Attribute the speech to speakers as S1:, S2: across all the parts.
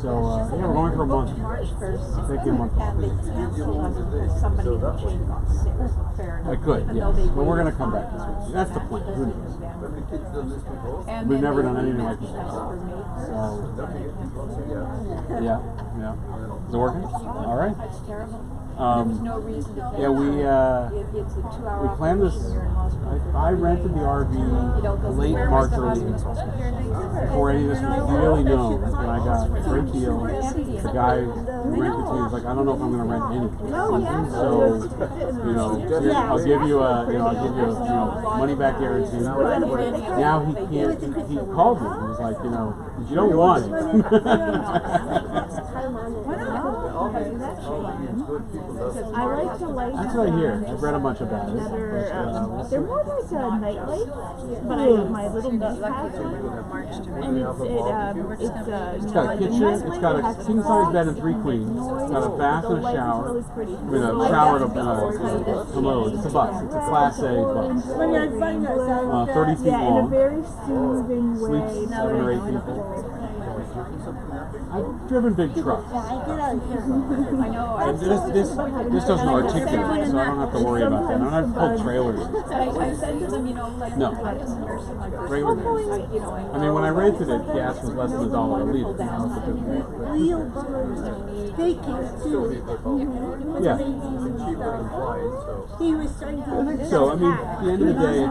S1: So yeah, we're going for a month.
S2: March 1st,
S1: Taking a month off.
S2: and they canceled us because somebody in the chain got sick. Fair enough.
S1: I could,
S2: Even
S1: yes.
S2: though they
S1: But we're going to
S2: waited
S1: come back
S2: for
S1: this week.
S2: us.
S1: That's the plan. Who knows?
S2: And
S1: We've
S2: then
S1: never
S2: they
S1: done anything like
S2: rematched
S1: this.
S2: us for May 1st.
S1: So, yeah. Is it working? All right.
S2: It's terrible.
S1: Um,
S2: There's no reason to
S1: Yeah,
S2: it's a 2-hour
S1: we planned this.
S2: operation. You're in hospital for
S1: I rented the RV late March, early April. Before any of this was really known, and I got a great deal. The guy who rented to me was like, I don't know if I'm going to rent anything. So, I'll give you a, money back guarantee. Now he can't. He called me. He was like, you don't want it.
S3: I like the light.
S1: That's what I hear. I've read a bunch about it.
S3: They're more like a nightlight, but I have my little niece has one, and
S1: It's got a kitchen. It's got a king size bed and 3 queens. It's got a bath and a shower. I mean, a shower and a commode. It's a bus. It's a Class A bus. 30 feet
S3: yeah, in a
S1: long.
S3: very soothing way.
S1: Sleeps 7 or 8 people. I've driven big trucks.
S2: I know.
S1: And this doesn't articulate, so I don't have to worry about that. I don't have to pull trailers.
S2: I said to them,
S1: No.
S2: I was a nurse in my first
S1: Regular gas. I mean, when I rented it, gas was less than $1 a liter. Now it's a bit more.
S3: Real baking too.
S1: Yeah.
S3: He was trying to.
S1: So, I mean, at the end of the day,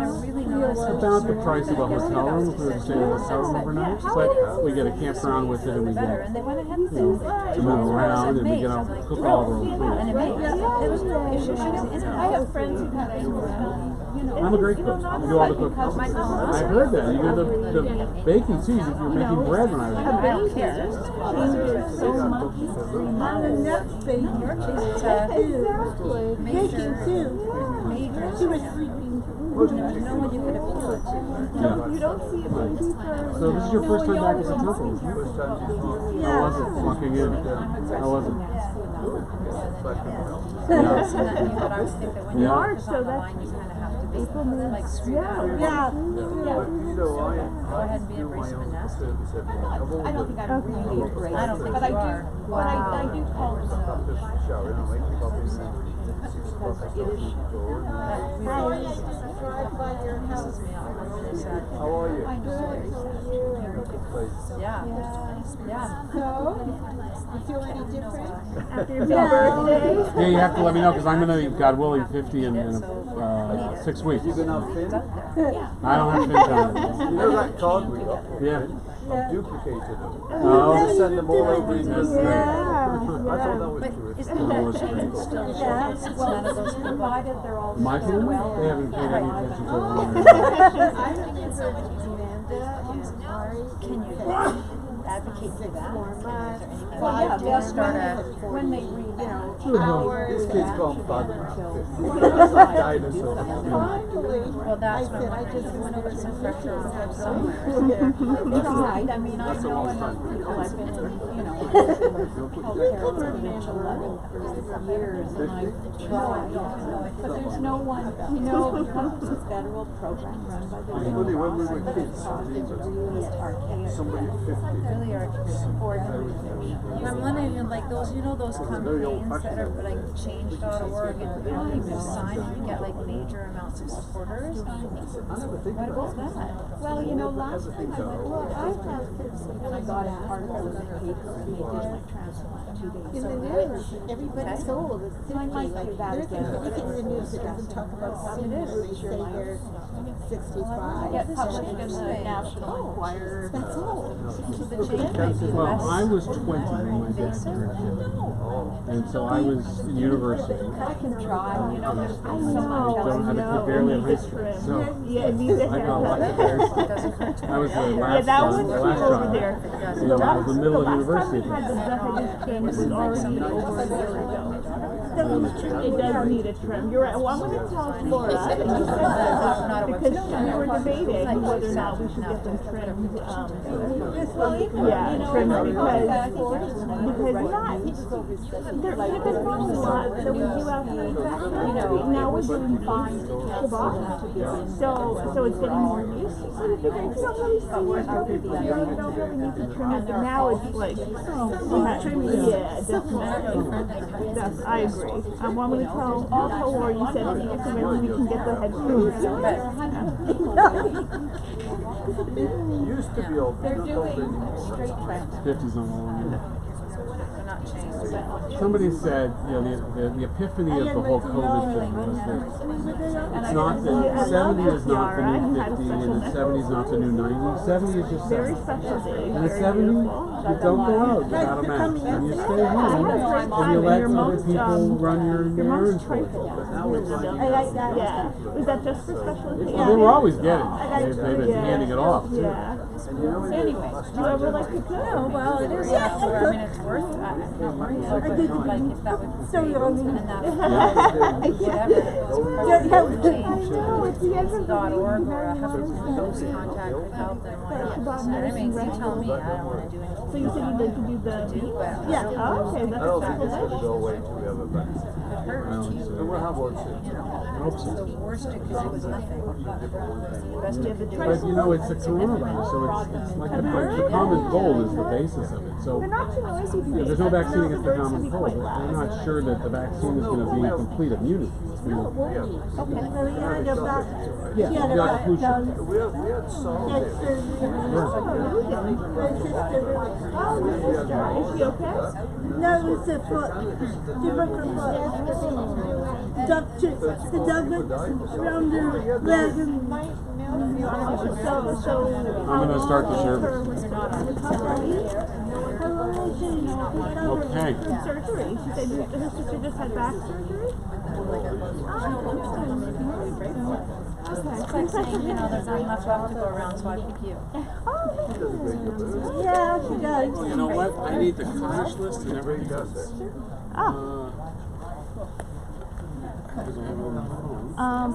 S1: it's about the price of a hotel room if we were to stay in a hotel room overnight. But we get a campground with it, and we get to move around, and we get to cook all of our own food.
S2: I have friends who had
S1: I'm a great cook. I do all the cooking. I heard that. You do the baking too. You were making bread when I was there.
S3: So much. Not enough baking. Exactly. Baking too. She was sleeping.
S2: no one you could have told.
S1: Yeah.
S3: You don't see it when people.
S1: So this is your first time back as a temple, isn't it?
S3: Yeah.
S1: How was it walking in? How was it?
S3: March, so that's April, May. Yeah.
S2: I don't think I'm really great. I don't think but I do. But I do call it
S4: How are you?
S2: Yeah.
S3: So, you feel any different after your
S2: Yeah.
S3: birthday?
S1: Yeah, you have to let me know because I'm going to be, God willing, 50 in 6 weeks.
S4: You gonna have Finn?
S1: I don't have to finish on it.
S4: You know that card we got?
S1: Yeah.
S4: I've duplicated them.
S1: Oh.
S4: Just send them all over in this
S3: Yeah.
S4: I thought that was
S2: But
S4: true.
S2: isn't that chain still showing since none of those provided they're all
S1: My family?
S2: well?
S1: They haven't paid any attention to it.
S2: Can you advocate for that?
S3: Well,
S2: yeah, they'll start when they read,
S4: This kid's gone bad. Dinosaur.
S2: well, that's when I just went over some pressure on him somewhere. Tried. I mean, I know enough people. I've been in, healthcare financial level for years, and I've tried. But there's no one, because it's a federal program run by the
S4: Funny, when we were kids,
S2: really archaic.
S4: somebody 50.
S2: Really archaic organization.
S5: I'm wondering, like those, those campaigns that are like change.org and you just sign and you get like major amounts of supporters.
S4: I never think
S5: What
S4: about
S5: about that?
S2: Well, last time I went, look, I have this, and I got it part of it was a paper, and they did my transplant 2 days. So
S3: Everybody's sold is
S2: I might do that again.
S3: Look at the news, it doesn't talk about seniors, they say they're 65.
S2: Get published in the National Enquirer.
S5: So the change might be
S1: Well,
S5: less.
S1: I was 20 when my dad turned 50. And so I was in university.
S2: I can try, there's so
S1: I
S2: much.
S1: could barely in high school. So
S3: Yeah, neither
S1: I got a lot
S3: have
S1: of I was the last
S3: that
S1: son,
S3: one's
S1: the
S3: cool
S1: last
S3: over
S1: child.
S3: there.
S1: I was in the middle of university.
S3: Had the came, it was already over a year ago. It does need a trim. You're right. Well, I'm going to tell Laura that you said that because we were debating whether or not we should get them trimmed. Yeah, trimmed because not there's not a lot that we do out here in Vancouver. Now we're doing Shabbat, so it's getting more use. So we figured it's not really serious. You don't really need to trim it. But now it's like, yeah, definitely. I agree. I'm going to tell Laura you said that so maybe we can get the head screws.
S4: Used to be old.
S2: They're doing straight tracks.
S1: 50's not all in there.
S5: They're not changed.
S1: Somebody said, the epiphany of the whole COVID thing was that it's not the 70 is not the new 50 and the 70 is not the new 90. 70 is just 70.
S3: Very special day.
S1: And at 70, you don't go out without a mask. And you stay home and you let other people run your errands for you.
S3: Yeah. Was that just for special occasions?
S1: Well, they were always getting it. They've been handing it off, too.
S3: Yeah.
S2: Anyway,
S3: Do you ever like to cook?
S5: No, well, it is. I mean, it's worth it. Like if that would, and that would, whatever.
S3: It's the end of the
S5: .org or have to contact with help. Then why not? I mean, you tell me. I don't want to do anything.
S3: So you said you'd like to do the
S5: Yeah.
S3: Oh, okay, that's
S4: I don't think
S3: a
S4: it's going to go away until we have a vaccine.
S5: It hurts.
S4: And we'll have one soon.
S1: I hope so.
S5: Worst because it was nothing. Best you have to do
S1: But it's a coronavirus, so it's like the common cold is the basis of it. So
S3: They're not too noisy these
S1: there's no vaccine against the common cold. They're not sure that the vaccine is going to be complete immunity.
S4: Yeah,
S1: Yeah, you got the flu shot.
S4: we had some there.
S3: Is she okay?
S6: No, it's a foot. The dog around the leg and
S1: I'm going to start the service. Okay.
S3: Surgery. She said her sister just had back surgery.
S5: It's like saying, there's not enough left to go around, so I pick you.
S6: yeah, she does.
S1: You know what? I need the cottage list and everything else.
S3: Oh.
S1: Because I have it on my phone.
S3: I have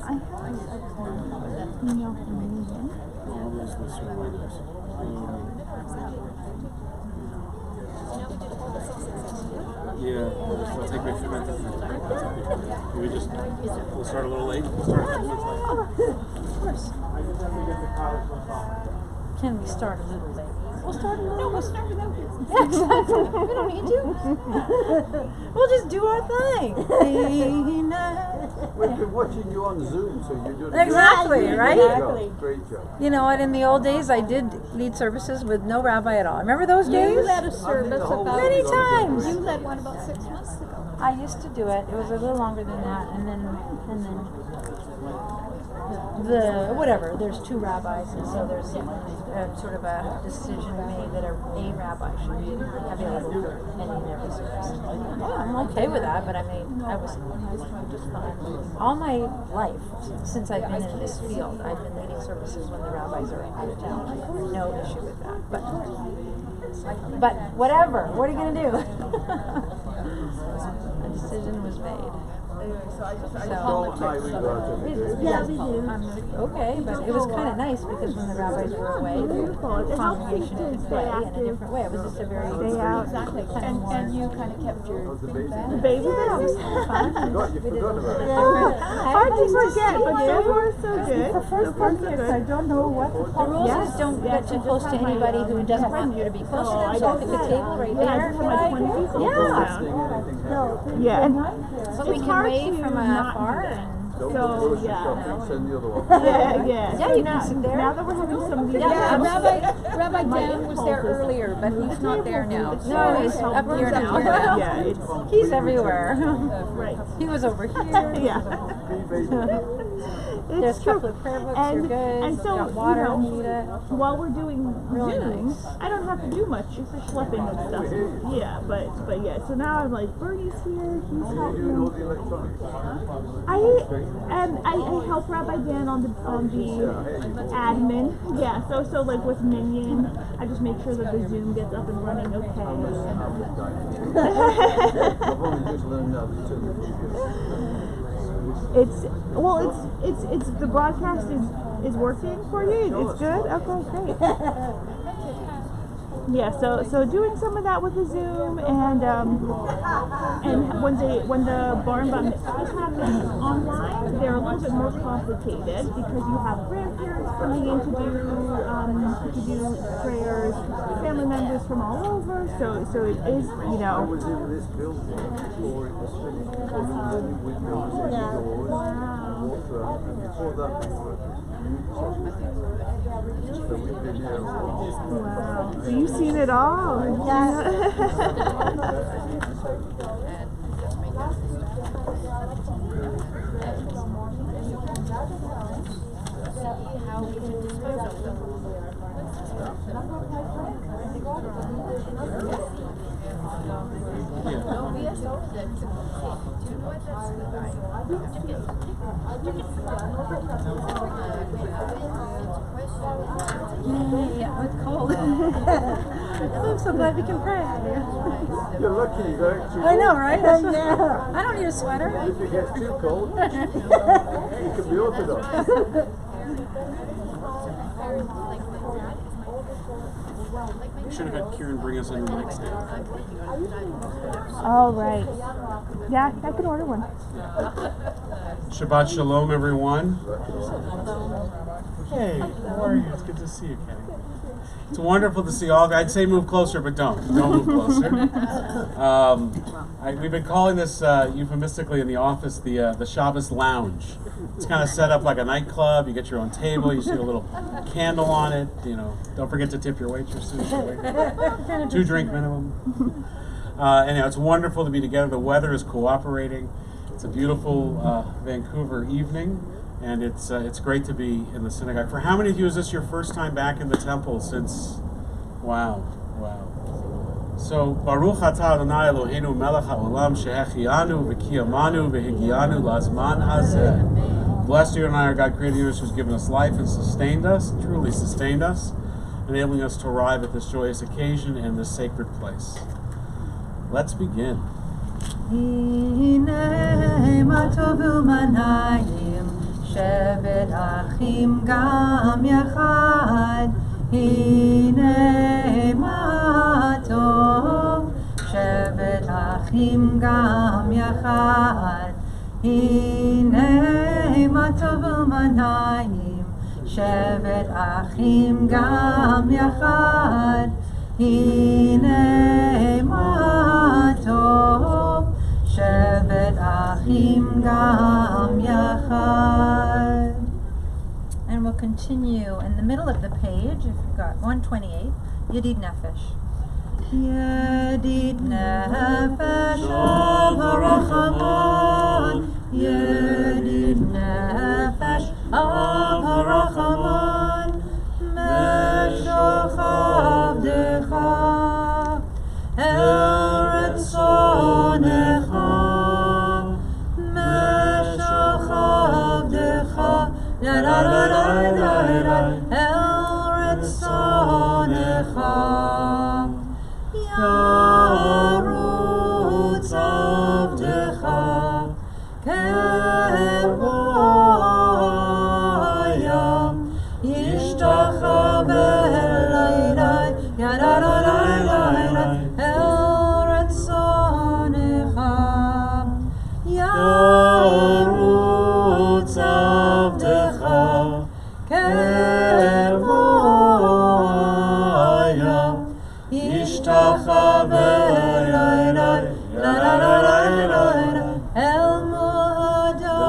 S3: an email from Megan.
S1: All those lists are really nice. Yeah, I'll take my few minutes. We'll start a little late. We'll start a couple minutes late.
S5: Of course. Can we start a little late? We'll start a little. No, we'll start without you. Exactly. We don't need to. We'll just do our thing.
S4: We've been watching you on Zoom, so you're doing
S5: Exactly,
S4: a
S5: right?
S4: great job. Great job.
S5: You know what? In the old days, I did lead services with no rabbi at all. Remember those days?
S2: you led a service about
S5: Many times.
S2: You led one about 6 months ago.
S5: I used to do it. It was a little longer than that, and then the whatever. There's 2 rabbis, and so there's sort of a decision made that a rabbi should be available for any and every service. Well, I'm okay with that, but I mean, I was just fine. All my life, since I've been in this field, I've been leading services when the rabbis are out of town. No issue with that. But whatever. What are you gonna do? A decision was made.
S6: Yeah, we do.
S5: Okay, but it was kind of nice because when the rabbis were away, the congregation could pray in a different way. It was just a very
S2: Exactly. And you kind of kept your
S3: The baby bells.
S4: You forgot about it.
S3: Hard to forget, but so far so good.
S2: the first 10 years. I don't know what the
S5: The rules is don't get too close to anybody who doesn't want you to be close to them. So if it's a table right there,
S3: Yeah, and
S5: so we can wave from afar.
S4: Don't
S3: So,
S4: go to
S3: yeah.
S4: shopping, send the other one.
S3: yeah.
S5: Yeah, you can sit there.
S3: Now that we're having some of these
S2: Rabbi Dan was there earlier, but he's not there now.
S5: No, he's up here now.
S3: Yeah, it's
S5: He's everywhere.
S3: right.
S5: He was over here.
S3: Yeah.
S5: There's
S3: It's
S5: a
S3: true.
S5: couple of prayer books.
S3: And-
S5: You're good.
S3: and so,
S5: got water
S3: you know,
S5: if you need it.
S3: While we're doing
S5: Really
S3: Zoom,
S5: nice.
S3: I don't have to do much schlepping and stuff. Yeah, but yeah. So now I'm like, Bernie's here. He's
S4: You
S3: helping.
S4: do all the electronics.
S3: I help Rabbi Dan on the admin. Yeah. So like with Minion, I just make sure that the Zoom gets up and running okay.
S4: I've only just learned now the two
S3: It's the broadcast is working for you. It's good. Okay, great. Yeah, so doing some of that with the Zoom and when the barn bumps happen online, they're a little bit more complicated because you have grandparents coming in to do prayers, family members from all over. So it is,
S4: I was in this building before it was finished. With windows and doors.
S3: Wow.
S4: And before that we were so we've been here.
S3: Wow. So you've seen it all.
S5: Yeah, it's cold. I'm so glad we can pray.
S4: You're lucky you got extra.
S5: I know, right? That's what, I don't need a sweater.
S4: If it gets too cold, you can be orthodox.
S1: We should have had Kieran bring us a new mic stand.
S3: Oh, right. Yeah, I can order one.
S1: Shabbat Shalom, everyone.
S7: Hey, how are you? It's good to see you, Kenny.
S1: It's wonderful to see all of you. I'd say move closer, but don't move closer. We've been calling this euphemistically in the office the Shabbos Lounge. It's kind of set up like a nightclub. You get your own table. You see a little candle on it. Don't forget to tip your waitresses. 2 drink minimum. Anyhow, it's wonderful to be together. The weather is cooperating. It's a beautiful Vancouver evening. And it's great to be in the synagogue. For how many of you is this your first time back in the temple since? Wow. So Baruch Atah Adonai Eloheinu Melech Haolam Shehechianu V'Kiyamanu V'Higianu Lazman Hazeh. Blessed are you and I, our God, Creator universe, who's given us life and sustained us, truly sustained us, enabling us to arrive at this joyous occasion and this sacred place. Let's begin.
S5: שבת אחים גם יחד, הנה מה טוב. שבת אחים גם יחד, הנה מה טוב ומה נעים. שבת אחים גם יחד, הנה מה טוב. שבת אחים גם יחד. And we'll continue in the middle of the page. If you've got 128, Yedid Nefesh. Yedid Nefesh of Harachamon. Yedid Nefesh of Harachamon. Meshoch Avdecha El Retzonecha. Meshoch Avdecha La la la la la la El Retzonecha Yarutz Avdecha Kevoyam Yishtacha Be'elai Ya la la la la la El Retzonecha Yarutz Avdecha Kevoyam Yishtacha Be'elai La la la la la El Muhadarecha.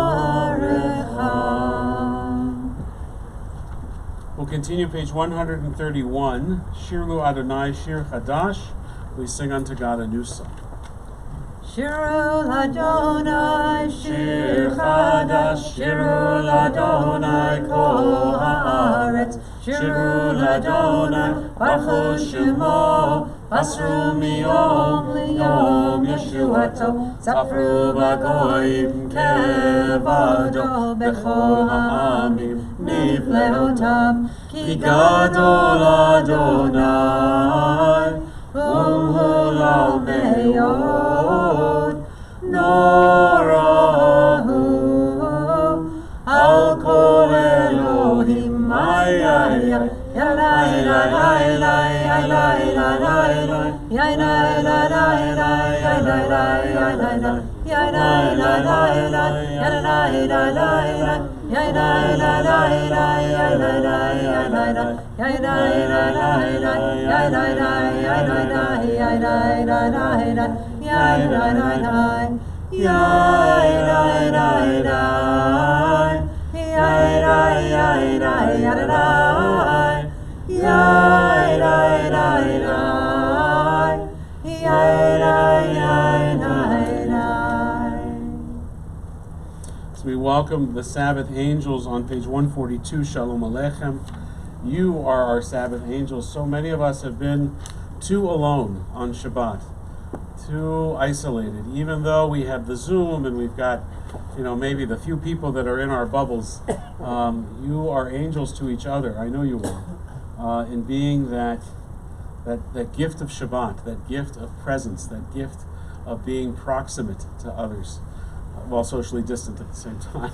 S1: We'll continue page 131. Shirlu Adonai Shir Chadash. We sing unto God a new song.
S5: Shiru Adonai Shir Chadash, Shiru Adonai Kol Haaretz, Shiru Adonai Baruch Shemo, Basru Miyom Liyom Yeshuato, Safru Bagoyim Kevado, Bechol Ha'amim Nifleotav, Ki Gadol Adonai, Umhu
S8: al meod norahu al kol Elohim ay ay ay
S1: So we welcome the Sabbath angels on page 142, Shalom Aleichem. You are our Sabbath angels. So many of us have been too alone on Shabbat, too isolated. Even though we have the Zoom and we've got, maybe the few people that are in our bubbles, you are angels to each other. I know you are. In being that gift of Shabbat, that gift of presence, that gift of being proximate to others, while socially distant at the same time.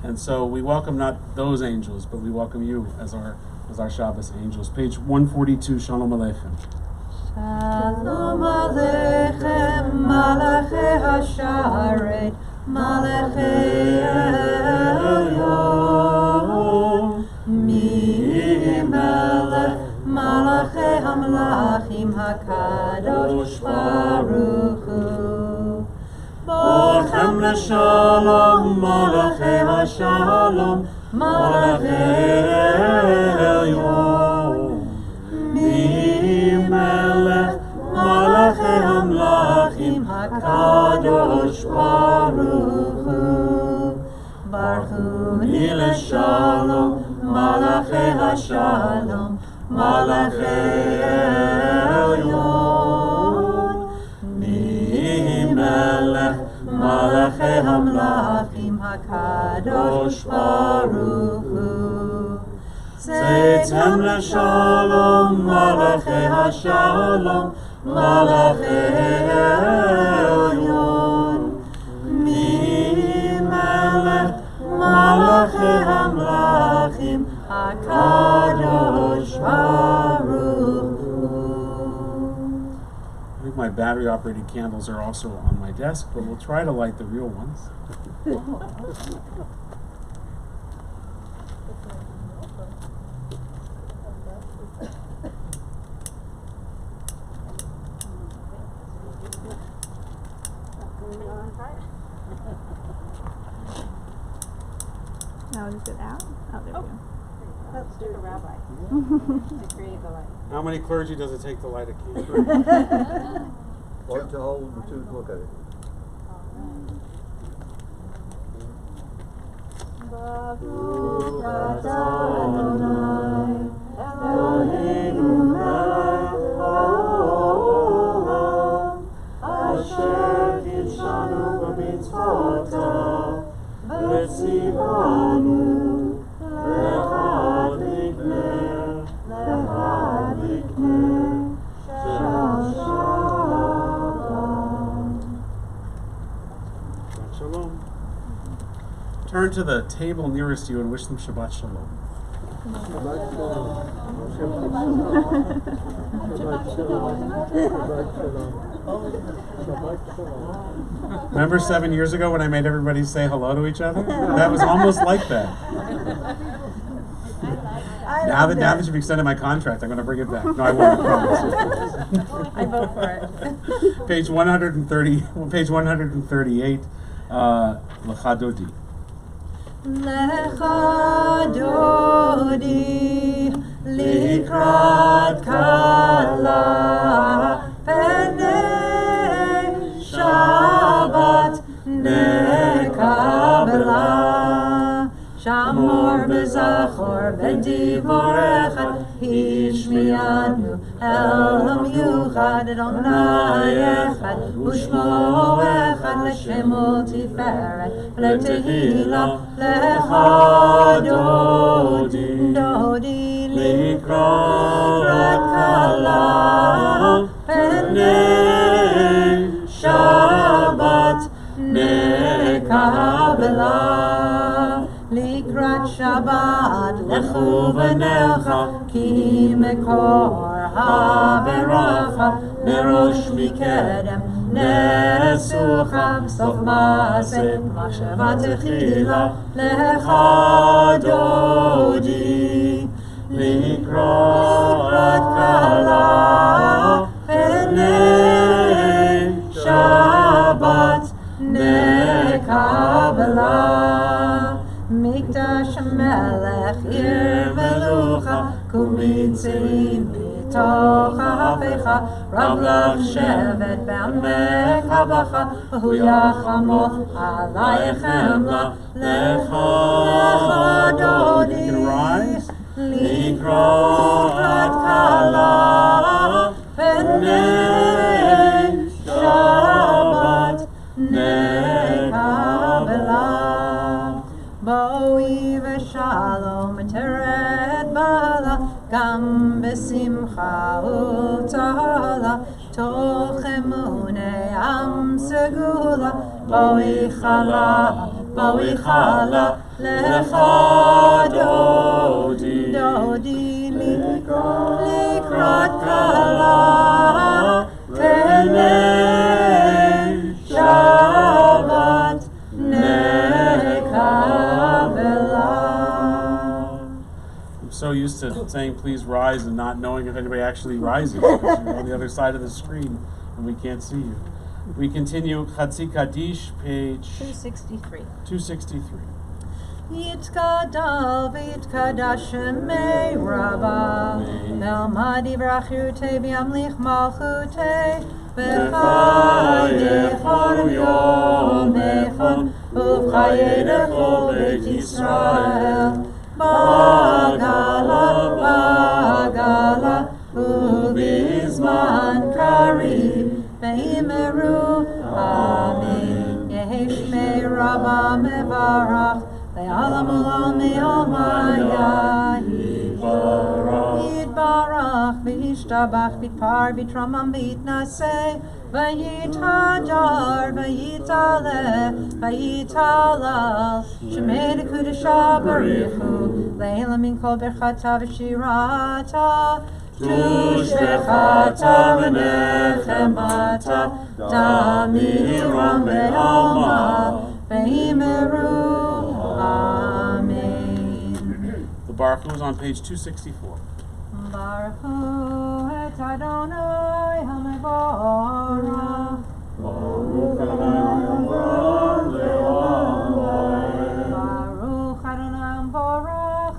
S1: And so we welcome not those angels, but we welcome you as our Shabbos angels. Page 142, Shalom Aleichem.
S5: Shalom Aleichem, Malachei Hasharet, Malachei Elyon, Mi Melech, Malachei Hamlachim, HaKadosh Baruch Hu. Borchem l'shalom, Malachei HaShalom, Malachei Elyon, Mi Melech, Malachei Hamlachim, HaKadosh Baruch Hu. Barchuni l'shalom, Malachei HaShalom, Malachei Elyon, Mi Melech, Malachei Hamlachim, HaKadosh Baruch Hu. Tzeitzem l'shalom, Malachei HaShalom, Malachei Elyon, Mi Melech, Malachei Hamlachim, HaKadosh Baruch Hu.
S1: I think my battery-operated candles are also on my desk, but we'll try to light the real ones.
S3: Now is it out? Oh, there we go.
S2: Let's do the rabbi. To create the light.
S1: How many clergy does it take to light a candle?
S4: One to hold and two to look at it.
S5: Baruch atah Adonai, Eloheinu melech haolam, asher kidshanu b'mitzvotav, v'tzivanu l'echad likneh shel Shabbat.
S1: Shalom. Turn to the table nearest you and wish them Shabbat Shalom.
S4: Shabbat Shalom.
S1: Remember 7 years ago when I made everybody say hello to each other? That was almost like that. Now that you've extended my contract, I'm going to bring it back. No, I won't. I promise.
S5: I vote for it.
S1: Page 130, page 138, L'chadodi.
S5: L'chadodi likrat kala penei Shabbat nekabela Shamor bezachor bedivor echad Hishmiyanu Elam yuchad Adonai echad Ushmo echad L'shemo tiferet L'tehila L'chadodi Dodi likrat kala penei Shabbat lechu v'necha ki mekor ha'beracha merosh mikedem nesucha sof ma'aseh machshava techila lecha dodi likrat kala v'nei Shabbat nekabela Mikdash Melech Ir Melucha Kumitzim B'toch Ha'afecha Rab Lach Shevet B'amecha Bacha V'hu Yachamoch Alaychem La Lecha Dodi Likrat Kala V'nei Shabbat nekabela Boi v'shalom teret bala Gam b'simcha u'tala Toch emunei am segula Boi chala lecha dodi likrat kala V'nei Shabbat nekabela.
S1: I'm so used to saying please rise and not knowing if anybody actually rises because you're on the other side of the screen and we can't see you. We continue Chatzi Kaddish, page
S5: 263.
S1: 263.
S5: Yitkadal v'yitkadash shemei rabba Ve'almad yivrach yirutei v'yamlich malchutei V'chayecha yom echad Uv'chayecha beit Yisrael Bagala U'bizman karev Ve'imeru Amen Yehi shmei rabba mevarach Ve'alam olam me'almaya Yitbarach v'yishtabach v'yitpar v'yitramam v'yitnaseh V'yithajar v'yitaleh v'yitalal Shemei l'kudesha barichu Le'ela min kol berchata v'shirata Tushvechata v'nechemata Damiram ve'alma Ve'imeru Amen.
S1: The Baruch Hu is on page 264.
S5: Baruch Hu et Adonai HaMevorach Baruch Adonai HaMevorach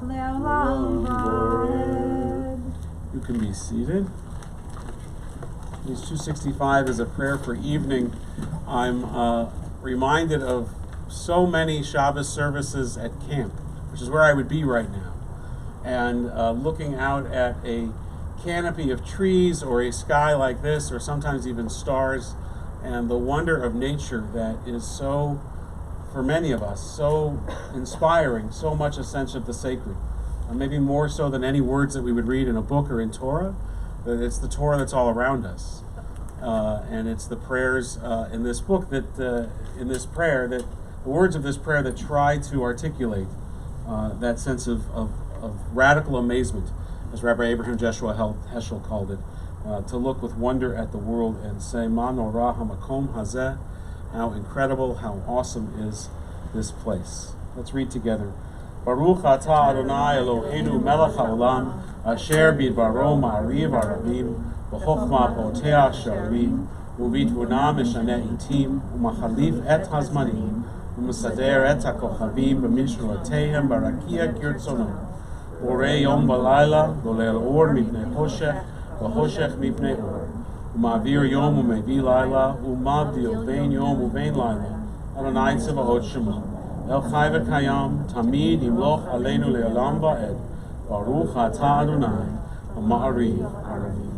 S5: Le'olam Va'ed.
S1: You can be seated. Page 265 is a prayer for evening. I'm reminded of so many Shabbos services at camp, which is where I would be right now, and looking out at a canopy of trees or a sky like this, or sometimes even stars, and the wonder of nature that is so, for many of us, so inspiring, so much a sense of the sacred, maybe more so than any words that we would read in a book or in Torah. It's the Torah that's all around us, and it's the prayers in this book that, in this prayer, that the words of this prayer that try to articulate that sense of radical amazement, as Rabbi Abraham Joshua Heschel called it, to look with wonder at the world and say, Ma norah hamakom hazeh, how incredible, how awesome is this place. Let's read together. Baruch atah Adonai Eloheinu melech haolam, asher bidbaro ma'ariv arabim, b'chokhmah poteach sharim, u'bitbuna mishaneh itim, u'machalif et hazmanim, u'mesader et hakochavim b'mishnotehem barakia kirtzono. Borei yom balayla, golel or mipnei choshech, v'choshech mipnei or. U'ma'avir yom u'mevi layla, u'mavdil bein yom u'bein layla. Adonai tzeva'ot shemo. El chai v'kayam, tamid imloch aleinu le'olam va'ed. Baruch atah Adonai, ha'ma'ariv aravim.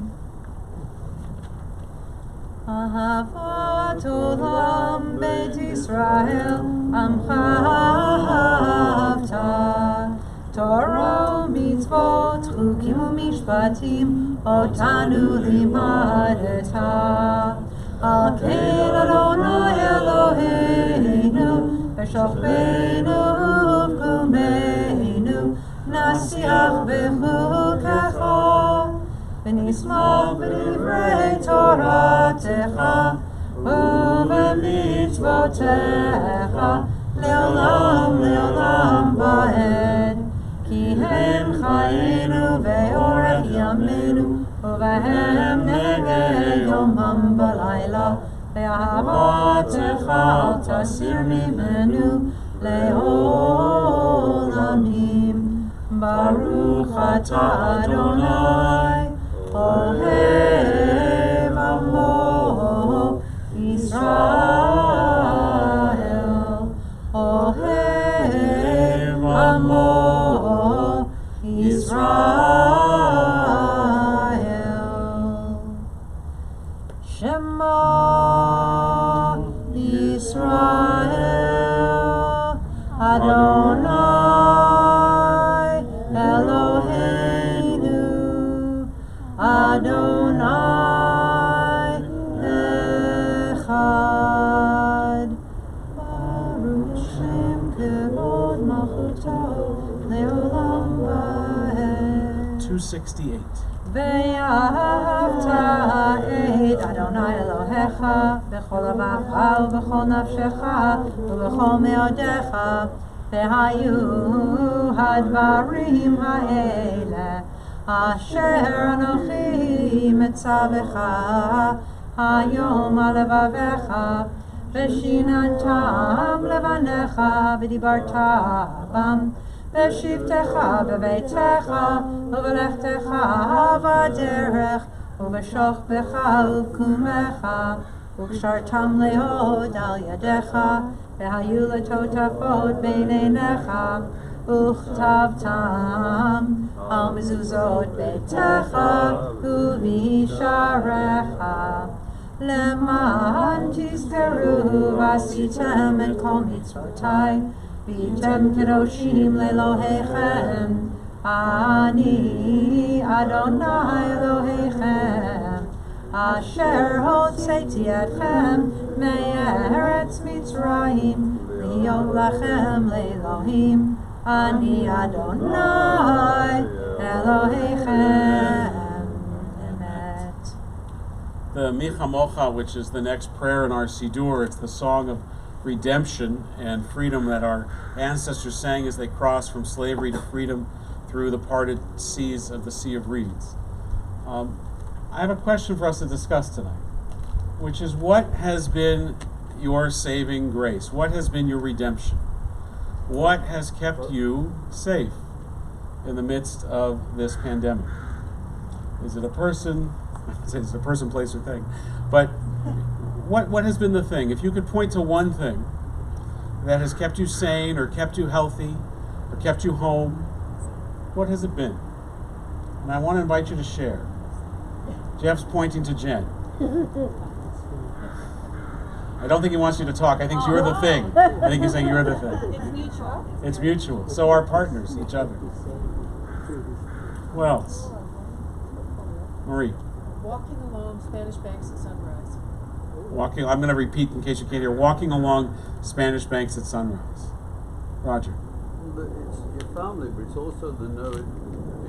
S5: Ahavat olam beit Yisrael, amcha ahavta. Torah mitzvot, chukim u'mishpatim, otanu limadeta. Al ken Adonai Eloheinu, v'shofbeinu v'kumeinu, ונבטיח בחוקך, ונשמח בדברי תורתך, ובמצוותיך, לעולם לעולם ועד. כי הם חיינו ואורך ימינו, ובהם נגד יומם בלילה. ואהבתך אל תסיר ממנו לעולמים. ברוך אתה אדוני, אוהב עמו ישראל, אוהב עמו ישראל. Shema Yisrael Adonai Eloheinu Adonai Echad. Baruch Shem Kevod Malchuto Leolam Vaed.
S1: 268.
S5: ואהבת את אדוני אלוהיך בכל לבבך ובכל נפשך ובכל מאודיך, והיו הדברים האלה אשר אנוכי מצווך היום על לבביך, ושיננתם לבניך ודיברת בם, בשבתך בביתך ובלכתך בדרך ובשוכבך ובקומך, וקשרתם להוד על ידיך, והיו לטוטפות בין עיניך, וכתבתם על מזוזות ביתך ובשעריך, למען תזכרו ועשיתם את כל מצוותיי, והייתם קדושים לאלוהיכם. אני אדוני אלוהיכם, אשר הוצאתי אתכם מארץ מצרים, להיות לכם לאלוהים. אני אדוני אלוהיכם. Emet.
S1: The Michamocha, which is the next prayer in our siddur, it's the song of redemption and freedom that our ancestors sang as they crossed from slavery to freedom through the parted seas of the Sea of Reeds. I have a question for us to discuss tonight, which is, what has been your saving grace? What has been your redemption? What has kept you safe in the midst of this pandemic? Is it a person? It's a person, place, or thing. But what has been the thing? If you could point to one thing that has kept you sane or kept you healthy or kept you home, what has it been? And I want to invite you to share. Jeff's pointing to Jen. I don't think he wants you to talk. I think you're the thing. I think he's saying you're the thing.
S2: It's mutual.
S1: It's mutual. So are partners, each other. Who else? Marie.
S9: Walking along Spanish Banks at sunrise.
S1: I'm going to repeat in case you can't hear. Walking along Spanish Banks at sunrise. Roger.
S4: It's your family, but it's also the knowing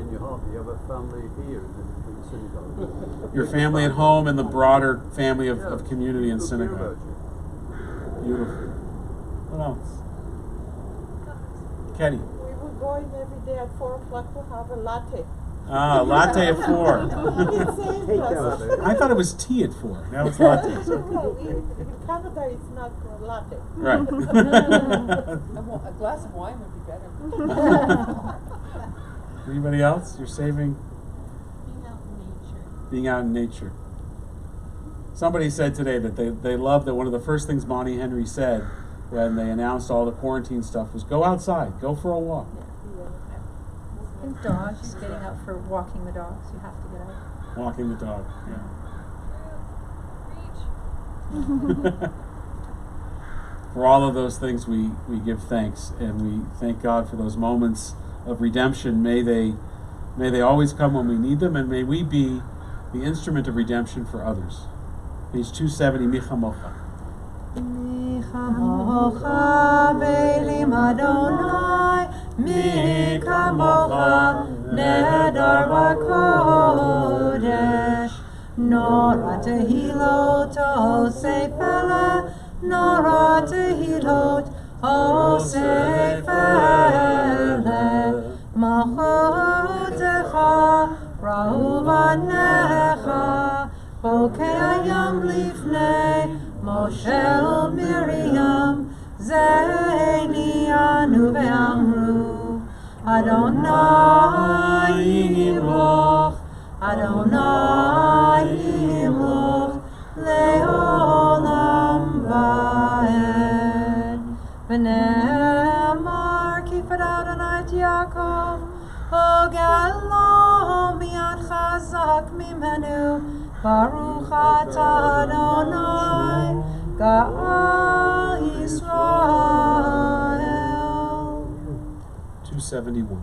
S4: in your heart that you have a family here in the synagogue.
S1: Your family at home and the broader family of community and synagogue. Beautiful. What else? Kenny.
S9: We were going every day at 4 o'clock to have a latte.
S1: Ah, latte at 4.
S9: It saved us.
S1: I thought it was tea at 4. Now it's latte.
S9: No, in Canada it's not a latte.
S1: Right.
S9: A glass of wine would be better.
S1: Anybody else? You're saving?
S2: Being out in nature.
S1: Being out in nature. Somebody said today that they love that one of the first things Bonnie Henry said when they announced all the quarantine stuff was, go outside, go for a walk.
S5: And dogs, getting out for walking the dogs, you have to get out.
S1: Walking the dog, yeah. For all of those things we give thanks, and we thank God for those moments of redemption. May they always come when we need them, and may we be the instrument of redemption for others. Page 270, Michamocha.
S5: Michamocha ve'elim Adonai מי כמוך נהדר בקודש. נורא תהילות עושה פלא, נורא תהילות עושה פלא. מלכותך ראו בניך, בוקע ים לפני משה ומרים. זה עניינו ואמרו, אדוני ימלוך, אדוני ימלוך לעולם ועד. ונאמר כי פדה אדוני את יעקב, וגאלו מיד חזק ממנו. ברוך אתה אדוני גאל ישראל.
S1: 271.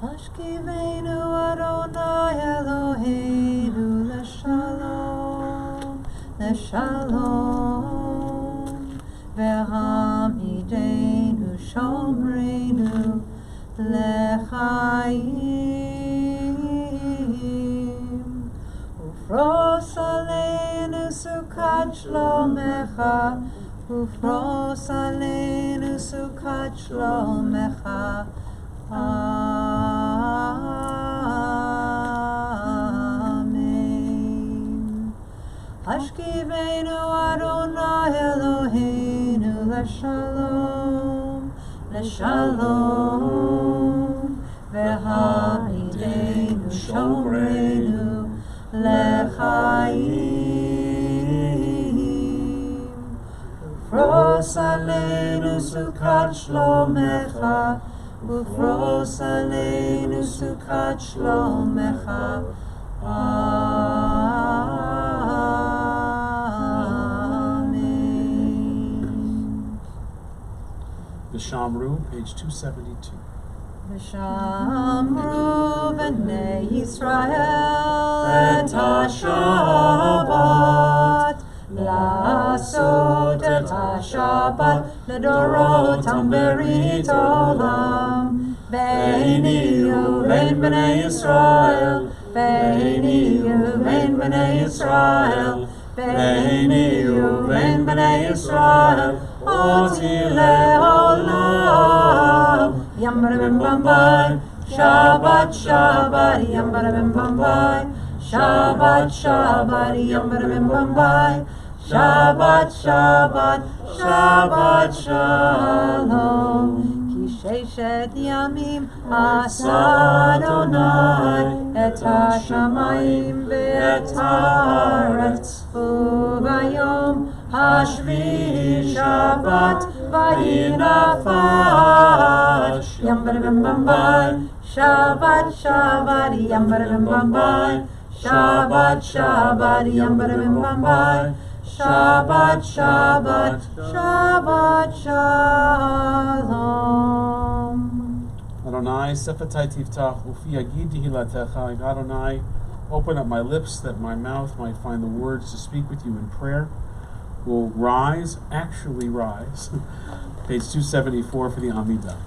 S5: השכיבנו אדוני אלוהינו לשלום, לשלום, והעמידנו שומרנו לחיים. ופרוס עלינו סוכת שלומך, ופרוס עלינו סוכת שלומך. Amen. השכיבנו אדוני אלוהינו לשלום, לשלום, והעמידנו שומרנו לחיים. ופרוס עלינו סוכת שלומך, ופרוס עלינו סוכת שלומך. Amen.
S1: The Shamru, page 272.
S5: ושמרו בני ישראל את השבת, לעשות את השבת לדורותם ברית עולם. ביני ובין בני ישראל, ביני ובין בני ישראל, ביני ובין בני ישראל, אותי לעולם. Yam bada bim bam bye, Shabbat Shabbat, yam bada bim bam bye, Shabbat Shabbat, yam bada bim bam bye, Shabbat Shabbat, Shabbat Shalom. Ki sheshet yamim asa Adonai et hashamayim ve'et haaretz, ubayom hashvi Shabbat vayinafash. Yam bada bim bam bye, Shabbat Shabbat, yam bada bim bam bye, Shabbat Shabbat, yam bada bim bam bye, Shabbat Shabbat, Shabbat Shalom.
S1: Adonai, Sefatai Tiftach, Ufi Yagid Tehilatecha. Adonai, open up my lips that my mouth might find the words to speak with you in prayer. Will rise, actually rise. Page 274 for the Amidah.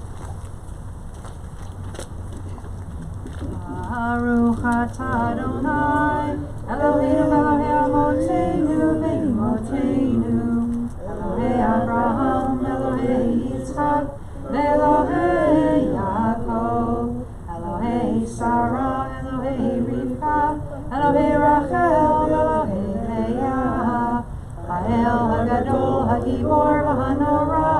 S5: Baruch atah Adonai, Eloheinu Elohei Avotenu ve'imotenu, Elohei Abraham, Elohei Yitzchak, Elohei Yaakov, Elohei Sarah, Elohei Rivka, Elohei Rachel, Elohei Leah, Ha'el Hagadol, Hagibor, V'hanora,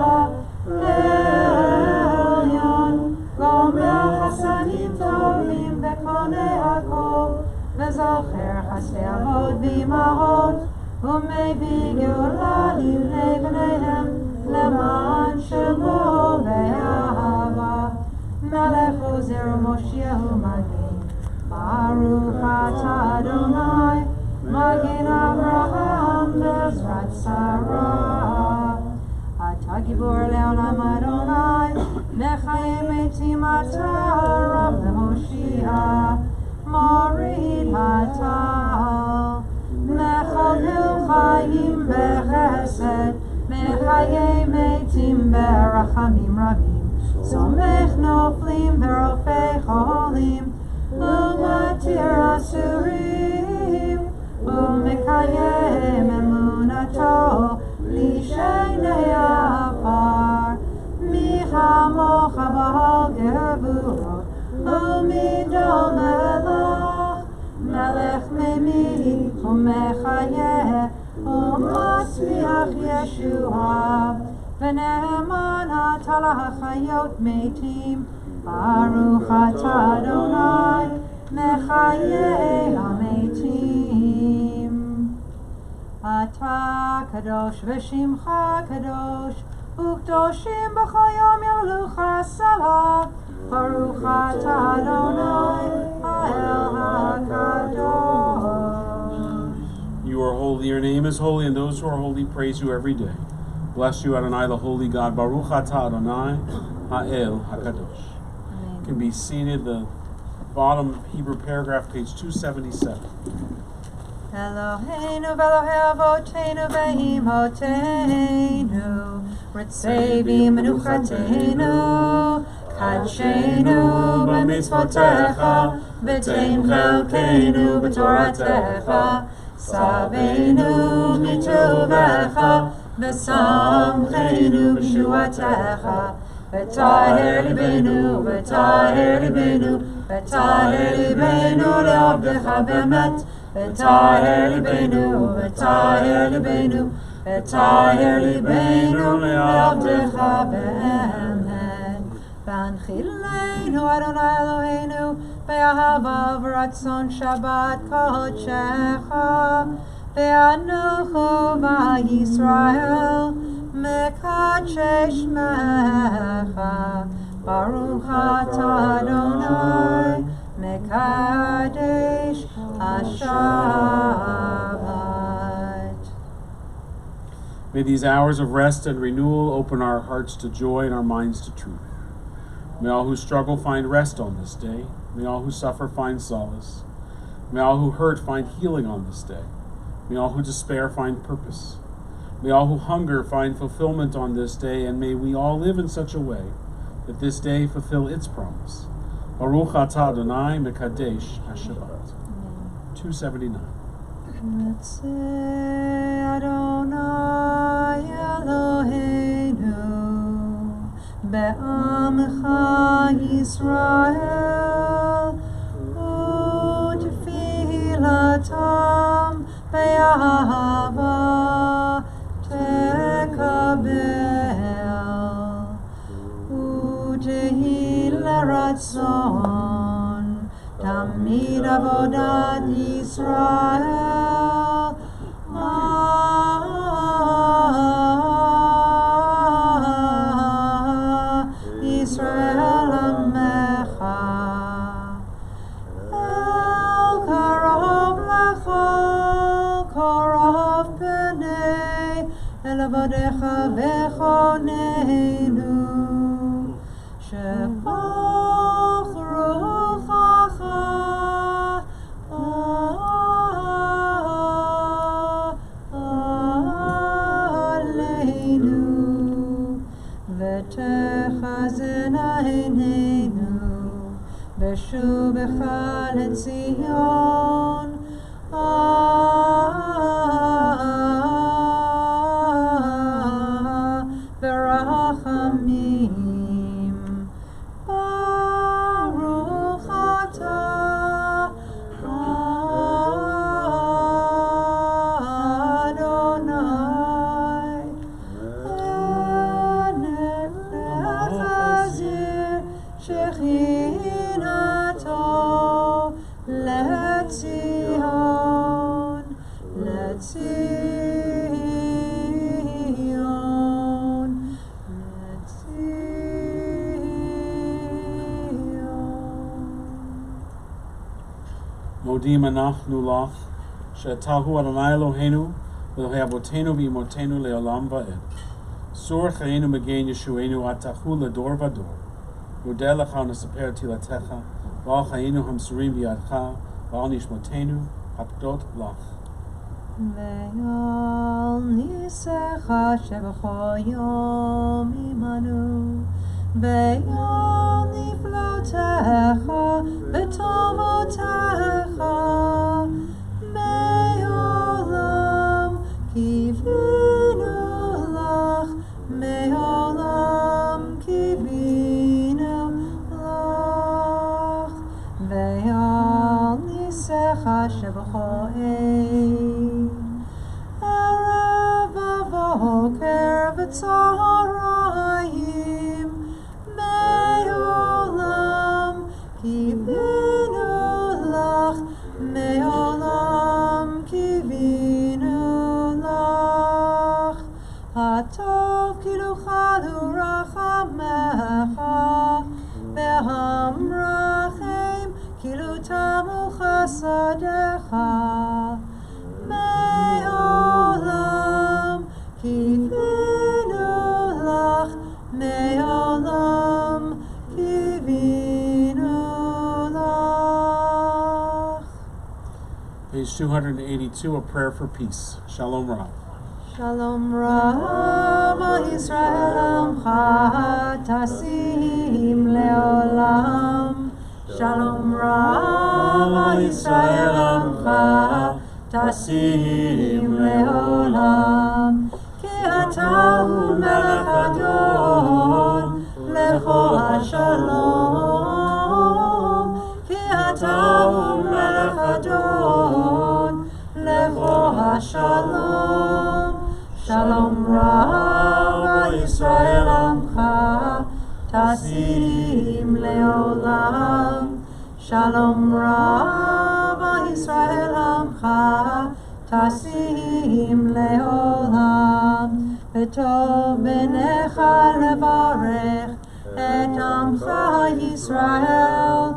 S5: Elyon, Gomer Chasadim Tovim V'konei Hakol, V'zocher Chasdei Avot V'imahot, U'mevii Geula Livnei B'neihem, Leman Shemo Ve'ahava, Melech Ozer Moshiach Magin, Baruch atah Adonai, Magin Avraham Bezrat Sarah. Ata Gibor Le'olam Adonai, Mechayim Eitim Ata Rav Lehoshia, Morid Hatal, Mechalil Chayim Bechesed, Mechayim Eitim Berachamim Rabim, Somech noflim berofei cholim, umatir asurim, umekayem emunato lishenei afar, michamocha b'hal gervurot, umidol melech, melech memi umechayeh, umasmiach Yeshua. V'ne'eman ata l'chayot metim, Baruch atah Adonai, mechayeh hametim. Ata kadosh v'shimcha kadosh, u'kdoshim b'chol yom yamlucha salah. Baruch atah Adonai, ha'el ha'kadosh.
S1: You are holy, your name is holy, and those who are holy praise you every day. Bless you, Adonai, the holy God. Baruch atah Adonai, ha'el ha'kadosh. You can be seated. The bottom Hebrew paragraph, page 277.
S5: Eloheinu v'Elohei avoteinu v'imotenu, ritzei v'menuchateinu, kadshenu b'mitzvotecha, v'tein chelkeinu b'toratecha, saveinu mituvecha, v'samcheinu b'shuatecha, v'taher libenu, v'taher libenu, v'taher libenu le'avdecha b'emet, v'taher libenu, v'taher libenu, v'taher libenu le'avdecha b'emet. V'anchileinu Adonai Eloheinu be'ahava v'ratzon Shabbat kodshecha, ve'anuchu v'Yisrael mekadshe shmecha. Baruch atah Adonai mekadesh haShabbat.
S1: May these hours of rest and renewal open our hearts to joy and our minds to truth. May all who struggle find rest on this day. May all who suffer find solace. May all who hurt find healing on this day. May all who despair find purpose. May all who hunger find fulfillment on this day, and may we all live in such a way that this day fulfill its promise. Baruch atah Adonai mekadesh haShabbat. 279.
S5: Ritzei Adonai Eloheinu be'amcha Yisrael, u'tefilatam be'ahava tekabel, u'tehila ratzon tamid avodat Yisrael. Yisrael Amecha, El Karov Lachol, Karov Pnei, El Avodecha Vechoneinu, Shepoch Ruchacha, Aleinu, V'techazen Einenu, V'shubecha leTzion, V'rachamim, Baruch atah Adonai, Shechinato leTzion, leTzion, leTzion.
S1: Modim anachnu lach, she'atahu Adonai Eloheinu, v'Elohei avotenu v'imotenu le'olam va'ed. Sur chayenu megein Yeshuenu atachu ledor vador. Nodeh lecha u'nesaper tilatecha, v'al chayenu hamsurim b'yadcha, v'al nishmotenu hapdot lach.
S5: Ve'al nisecha sheb'chol yom imanu, ועל נפלאותיך וטובותיך מעולם קיווינו לך, מעולם קיווינו לך, ועל ניסיך שבכל ערב ובוקר וצהריים מעולם קיווינו לך, מעולם קיווינו לך. הטוב כאילו חדו רחמך והמרחם כאילו תמו חסדיך מעולם קיווינו לך, מעולם קיווינו לך.
S1: Page 282, a prayer for peace. Shalom Rav.
S5: Shalom Rav Yisrael Amcha Tasim Leolam. Shalom Rav Yisrael Amcha Tasim Leolam. Ki Ata Melech Adon Lecho HaShalom. Ki Ata Melech Adon Lecho HaShalom. Shalom Rav Yisrael Amcha Tasim Leolam. Shalom Rav Yisrael Amcha Tasim Leolam. V'tov b'necha levarech et Amcha Yisrael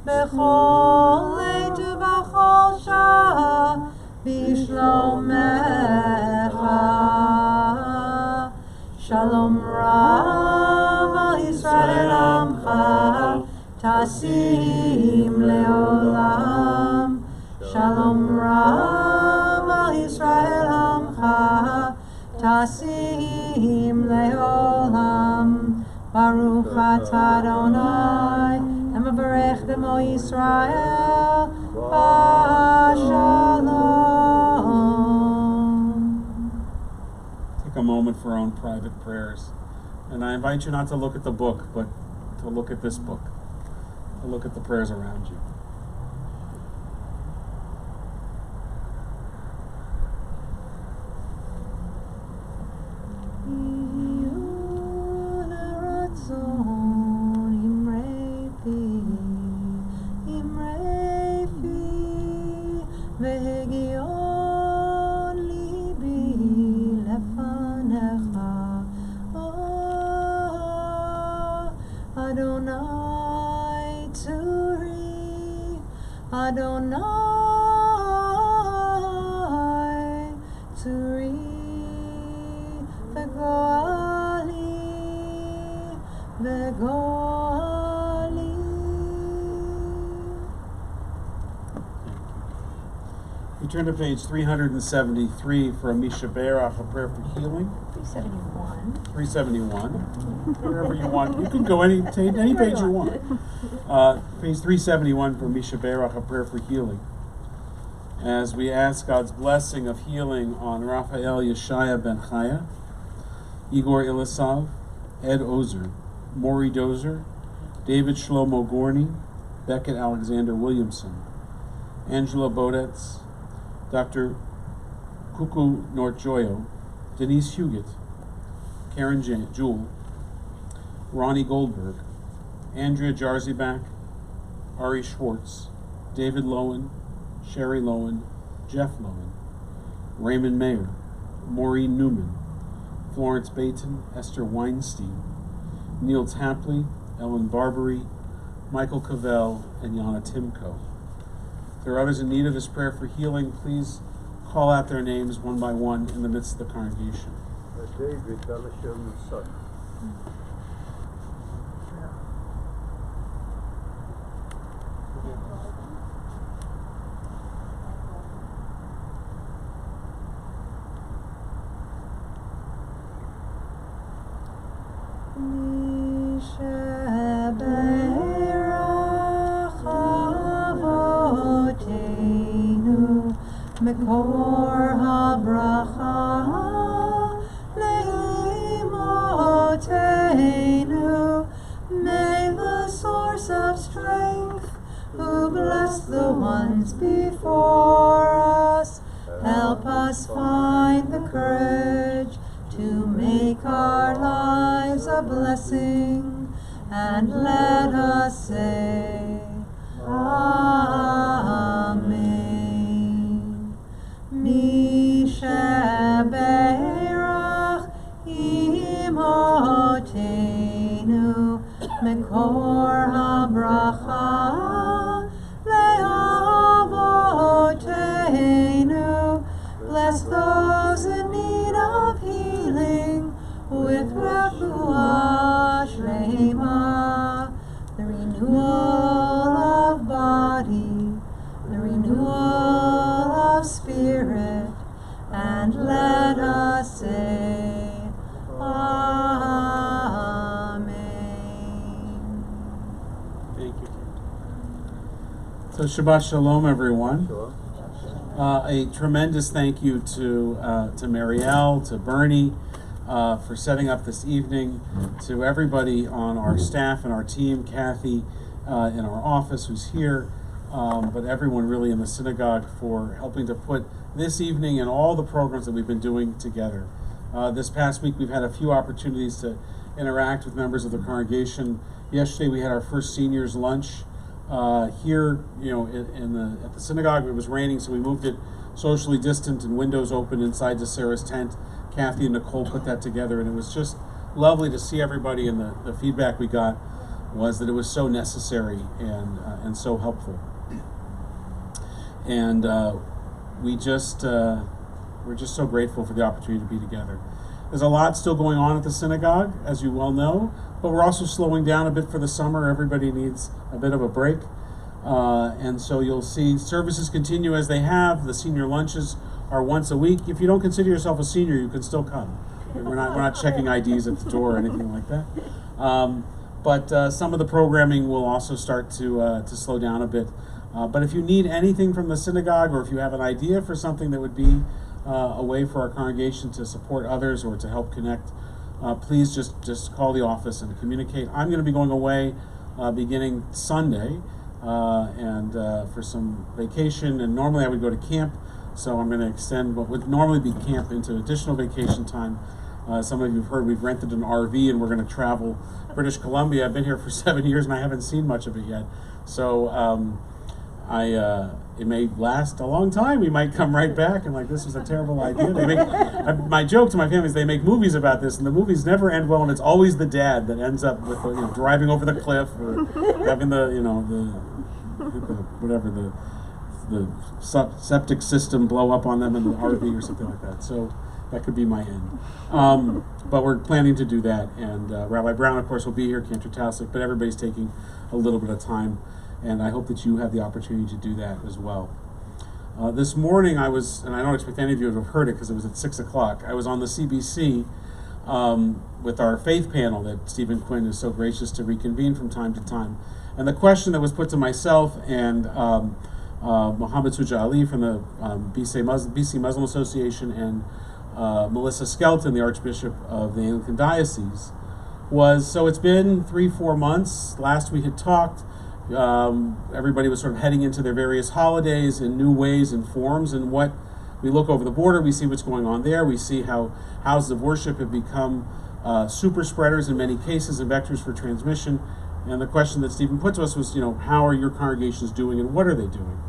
S5: b'chol עת ובכל שעה בשלומך. Shalom Rav Yisrael Amcha Tasim Leolam. Shalom Rav Yisrael Amcha Tasim Leolam. Baruch atah Adonai Mevarech b'mo Yisrael B'Shalom.
S1: Take a moment for our own private prayers. And I invite you not to look at the book, but to look at this book. To look at the prayers around you.
S5: Adonai Turi, Adonai Turi, V'goali, V'goali.
S1: We turn to page 373 for a Misha Berach, a prayer for healing.
S5: 371.
S1: 371. Wherever you want. You can go any page you want. Page 371 for Misha Berach, a prayer for healing. As we ask God's blessing of healing on Raphael Yeshaya Ben Chaya, Igor Ilisav, Ed Ozer, Maury Dozer, David Shlomo Gorney, Beckett Alexander Williamson, Angela Bodetz, Dr. Kuku Nortjoyo, Denise Huguet, Karen Jewell, Ronnie Goldberg, Andrea Jarzyback, Ari Schwartz, David Lowen, Sherry Lowen, Jeff Lowen, Raymond Mayer, Maureen Newman, Florence Bayton, Esther Weinstein, Neil Tapley, Ellen Barbary, Michael Cavell, and Yana Timko. If there are others in need of this prayer for healing, please call out their names one by one in the midst of the congregation.
S4: David Belishom's son.
S5: Mekor habracha le'imotenu. May the source of strength, who bless the ones before us, help us find the courage to make our lives a blessing, and let us say, Amen. Mishaberach imotenu, Mekor habracha le'avotenu. Bless those in need of healing with refuah shlema, the renewal of body, the renewal of spirit, and let us say, Amen.
S1: Thank you. So Shabbat Shalom, everyone. A tremendous thank you to Marielle, to Bernie, for setting up this evening, to everybody on our staff and our team, Kathy in our office who's here, but everyone really in the synagogue for helping to put this evening and all the programs that we've been doing together. This past week we've had a few opportunities to interact with members of the congregation. Yesterday we had our first seniors lunch here, at the synagogue. It was raining, so we moved it socially distant and windows open inside to Sarah's tent. Kathy and Nicole put that together, and it was just lovely to see everybody, and the feedback we got was that it was so necessary and so helpful. And we're just so grateful for the opportunity to be together. There's a lot still going on at the synagogue, as you well know, but we're also slowing down a bit for the summer. Everybody needs a bit of a break. And so you'll see services continue as they have. The senior lunches are once a week. If you don't consider yourself a senior, you can still come. We're not checking IDs at the door or anything like that. But some of the programming will also start to slow down a bit. But if you need anything from the synagogue, or if you have an idea for something that would be a way for our congregation to support others or to help connect, please just call the office and communicate. I'm going to be going away beginning Sunday and for some vacation, and normally I would go to camp, so I'm going to extend what would normally be camp into additional vacation time. Some of you have heard we've rented an RV and we're going to travel British Columbia. I've been here for 7 years and I haven't seen much of it yet, so it may last a long time. We might come right back and this was a terrible idea. My joke to my family is they make movies about this, and the movies never end well, and it's always the dad that ends up with driving over the cliff or having the septic system blow up on them in the RV or something like that. So that could be my end. But we're planning to do that, and Rabbi Brown, of course, will be here, Cantor Taussig, but everybody's taking a little bit of time, and I hope that you have the opportunity to do that as well. This morning I was, and I don't expect any of you to have heard it because it was at 6 o'clock, I was on the CBC with our faith panel that Stephen Quinn is so gracious to reconvene from time to time. And the question that was put to myself and Mohammed Suja Ali from the BC Muslim Association and Melissa Skelton, the Archbishop of the Anglican Diocese, was, so it's been 3-4 months. Last we had talked, everybody was sort of heading into their various holidays in new ways and forms, and what we look over the border, we see what's going on there. We see how houses of worship have become super spreaders in many cases and vectors for transmission. And the question that Stephen put to us was, how are your congregations doing and what are they doing?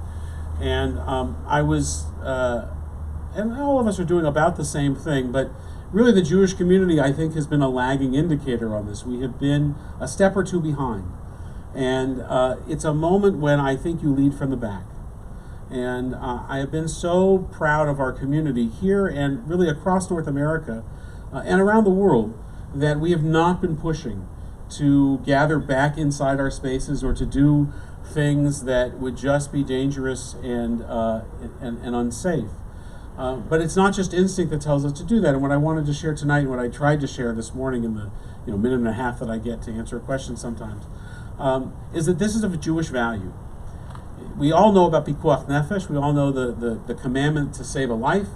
S1: And I was, and all of us are doing about the same thing, but really the Jewish community, I think, has been a lagging indicator on this. We have been a step or two behind. And it's a moment when I think you lead from the back. And I have been so proud of our community here and really across North America and around the world that we have not been pushing to gather back inside our spaces or to do things that would just be dangerous and unsafe. But it's not just instinct that tells us to do that. And what I wanted to share tonight, and what I tried to share this morning in the minute and a half that I get to answer a question sometimes, is that this is of a Jewish value. we all know about Pikuach Nefesh. We all know the commandment to save a life.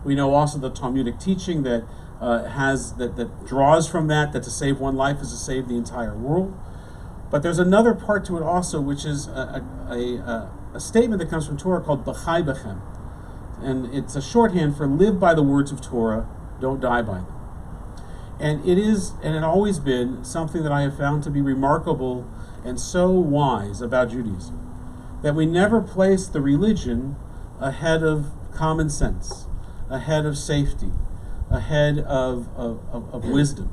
S1: We know also the Talmudic teaching that that draws from that to save one life is to save the entire world. But there's another part to it also, which is a statement that comes from Torah called B'chai Bechem. And it's a shorthand for live by the words of Torah, don't die by them. And it is, and it always been, something that I have found to be remarkable and so wise about Judaism, that we never place the religion ahead of common sense, ahead of safety, ahead of wisdom.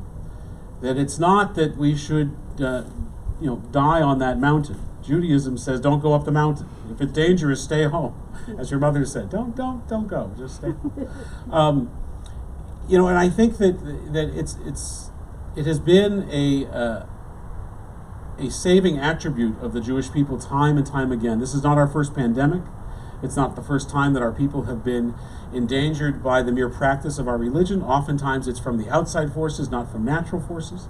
S1: That it's not that we should die on that mountain. Judaism says don't go up the mountain. If it's dangerous, stay home. As your mother said, don't go, just stay home. And I think that it has been a saving attribute of the Jewish people time and time again. This is not our first pandemic. It's not the first time that our people have been endangered by the mere practice of our religion. Oftentimes it's from the outside forces, not from natural forces.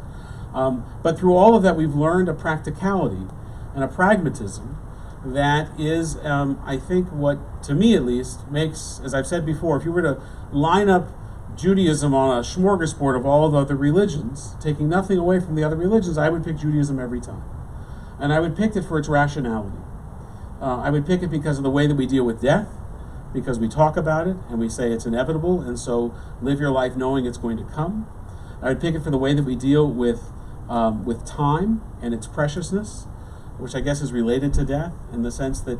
S1: But through all of that, we've learned a practicality and a pragmatism that is, I think, what, to me at least, makes, as I've said before, if you were to line up Judaism on a smorgasbord of all the other religions, taking nothing away from the other religions, I would pick Judaism every time. And I would pick it for its rationality. I would pick it because of the way that we deal with death, because we talk about it and we say it's inevitable, and so live your life knowing it's going to come. I would pick it for the way that we deal with time and its preciousness, which I guess is related to death in the sense that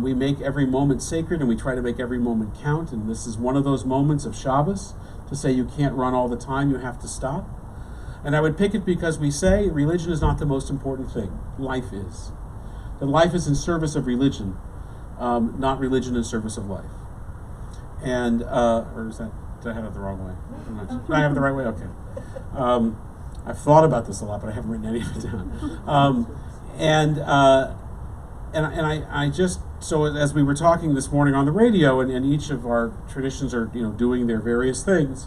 S1: we make every moment sacred and we try to make every moment count, and this is one of those moments of Shabbos to say you can't run all the time, you have to stop. And I would pick it because we say religion is not the most important thing, life is. That life is in service of religion, not religion in service of life. And, or is that, did I have it the wrong way? Did I have it the right way? Okay. I've thought about this a lot, but I haven't written any of it down. And I just, so as we were talking this morning on the radio, and each of our traditions are doing their various things,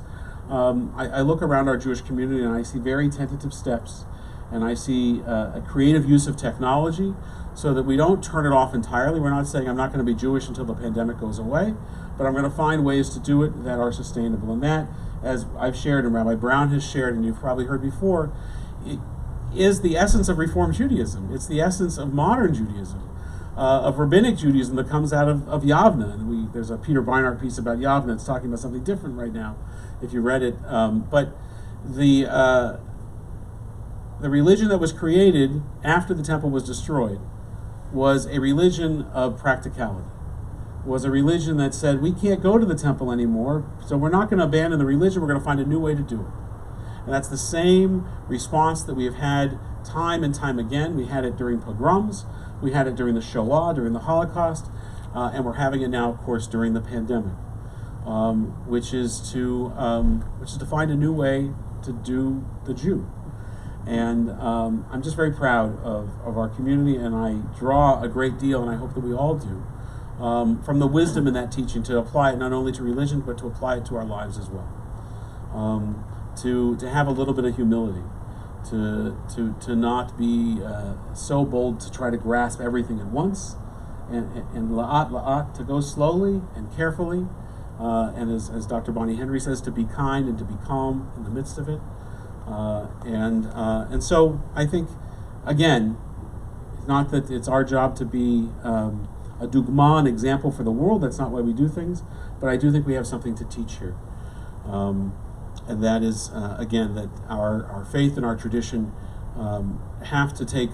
S1: I look around our Jewish community and I see very tentative steps, and I see a creative use of technology so that we don't turn it off entirely. We're not saying I'm not going to be Jewish until the pandemic goes away, but I'm going to find ways to do it that are sustainable. And that, as I've shared and Rabbi Brown has shared, and you've probably heard before, is the essence of Reform Judaism. It's the essence of modern Judaism, of rabbinic Judaism that comes out of Yavna. And there's a Peter Beinart piece about Yavna that's talking about something different right now, if you read it. But the religion that was created after the temple was destroyed was a religion of practicality. Was a religion that said, we can't go to the temple anymore, so we're not going to abandon the religion, we're going to find a new way to do it. And that's the same response that we have had time and time again. We had it during pogroms, we had it during the Shoah, during the Holocaust, and we're having it now, of course, during the pandemic, which is to find a new way to do the Jew. And I'm just very proud of our community, and I draw a great deal, and I hope that we all do, from the wisdom in that teaching to apply it not only to religion, but to apply it to our lives as well. To have a little bit of humility, to not be so bold to try to grasp everything at once, and la'at, to go slowly and carefully, and as Dr. Bonnie Henry says, to be kind and to be calm in the midst of it. And so I think, again, not that it's our job to be a dugma, an example for the world. That's not why we do things, but I do think we have something to teach here. And that is, again, that our faith and our tradition have to take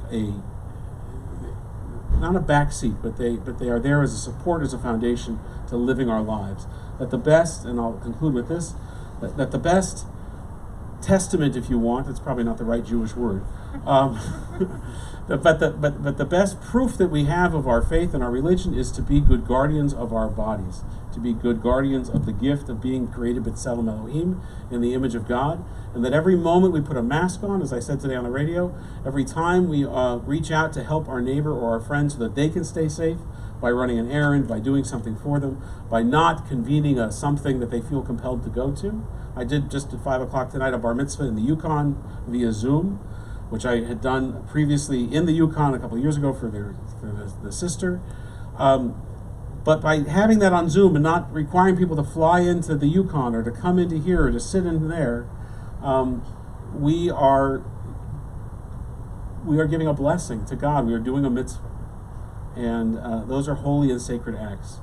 S1: not a back seat, but they are there as a support, as a foundation to living our lives. That the best, and I'll conclude with this, that the best testament, if you want, it's probably not the right Jewish word, but the best proof that we have of our faith and our religion is to be good guardians of our bodies, to be good guardians of the gift of being created b'tselem Elohim, in the image of God, and that every moment we put a mask on, as I said today on the radio, every time we reach out to help our neighbor or our friend so that they can stay safe, by running an errand, by doing something for them, by not convening something that they feel compelled to go to. I did just at 5 o'clock tonight a bar mitzvah in the Yukon via Zoom, which I had done previously in the Yukon a couple of years ago for the sister. But by having that on Zoom and not requiring people to fly into the Yukon or to come into here or to sit in there, we are giving a blessing to God. We are doing a mitzvah. And those are holy and sacred acts.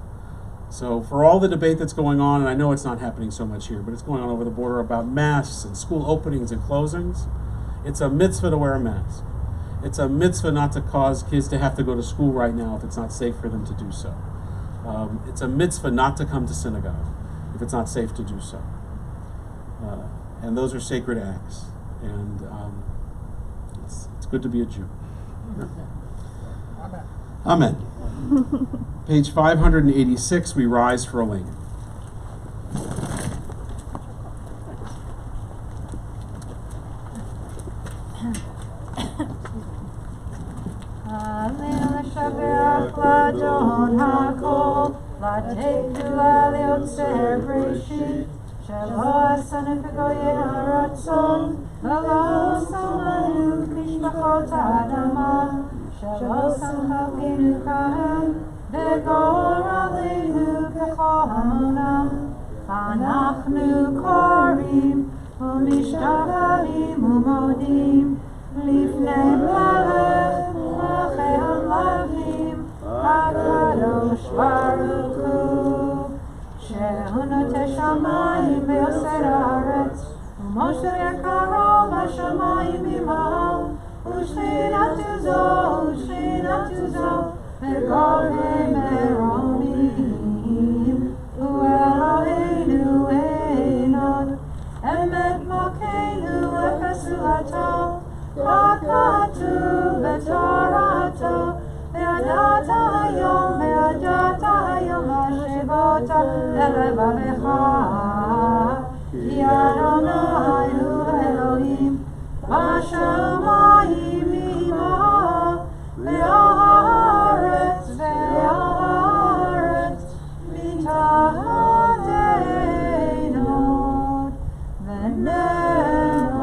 S1: So for all the debate that's going on, and I know it's not happening so much here, but it's going on over the border about masks and school openings and closings, it's a mitzvah to wear a mask. It's a mitzvah not to cause kids to have to go to school right now if it's not safe for them to do so. It's a mitzvah not to come to synagogue if it's not safe to do so. And those are sacred acts. And it's good to be a Jew. Amen. Page 586, we rise for Elaine.
S5: שלא שמחתנו כהם, וגור עלינו כחונם. אנחנו קוראים ומשתחווים ומודים לפני מלך מלכי המלכים, הקדוש ברוך הוא, שהוא נוטה שמיים ויוסר הארץ, ומושל יקרו בשמיים ממעל. ושכינתו זו, וגורם מרומים, הוא אלוהינו אין עוד, אמת מלכנו וחסולתו, ככתוב בתורתו, וידעת היום השבות ללבבך, כי אדוני הוא אלוהים, בשמיים ממעל, והארץ מתחתינו, ונאמר,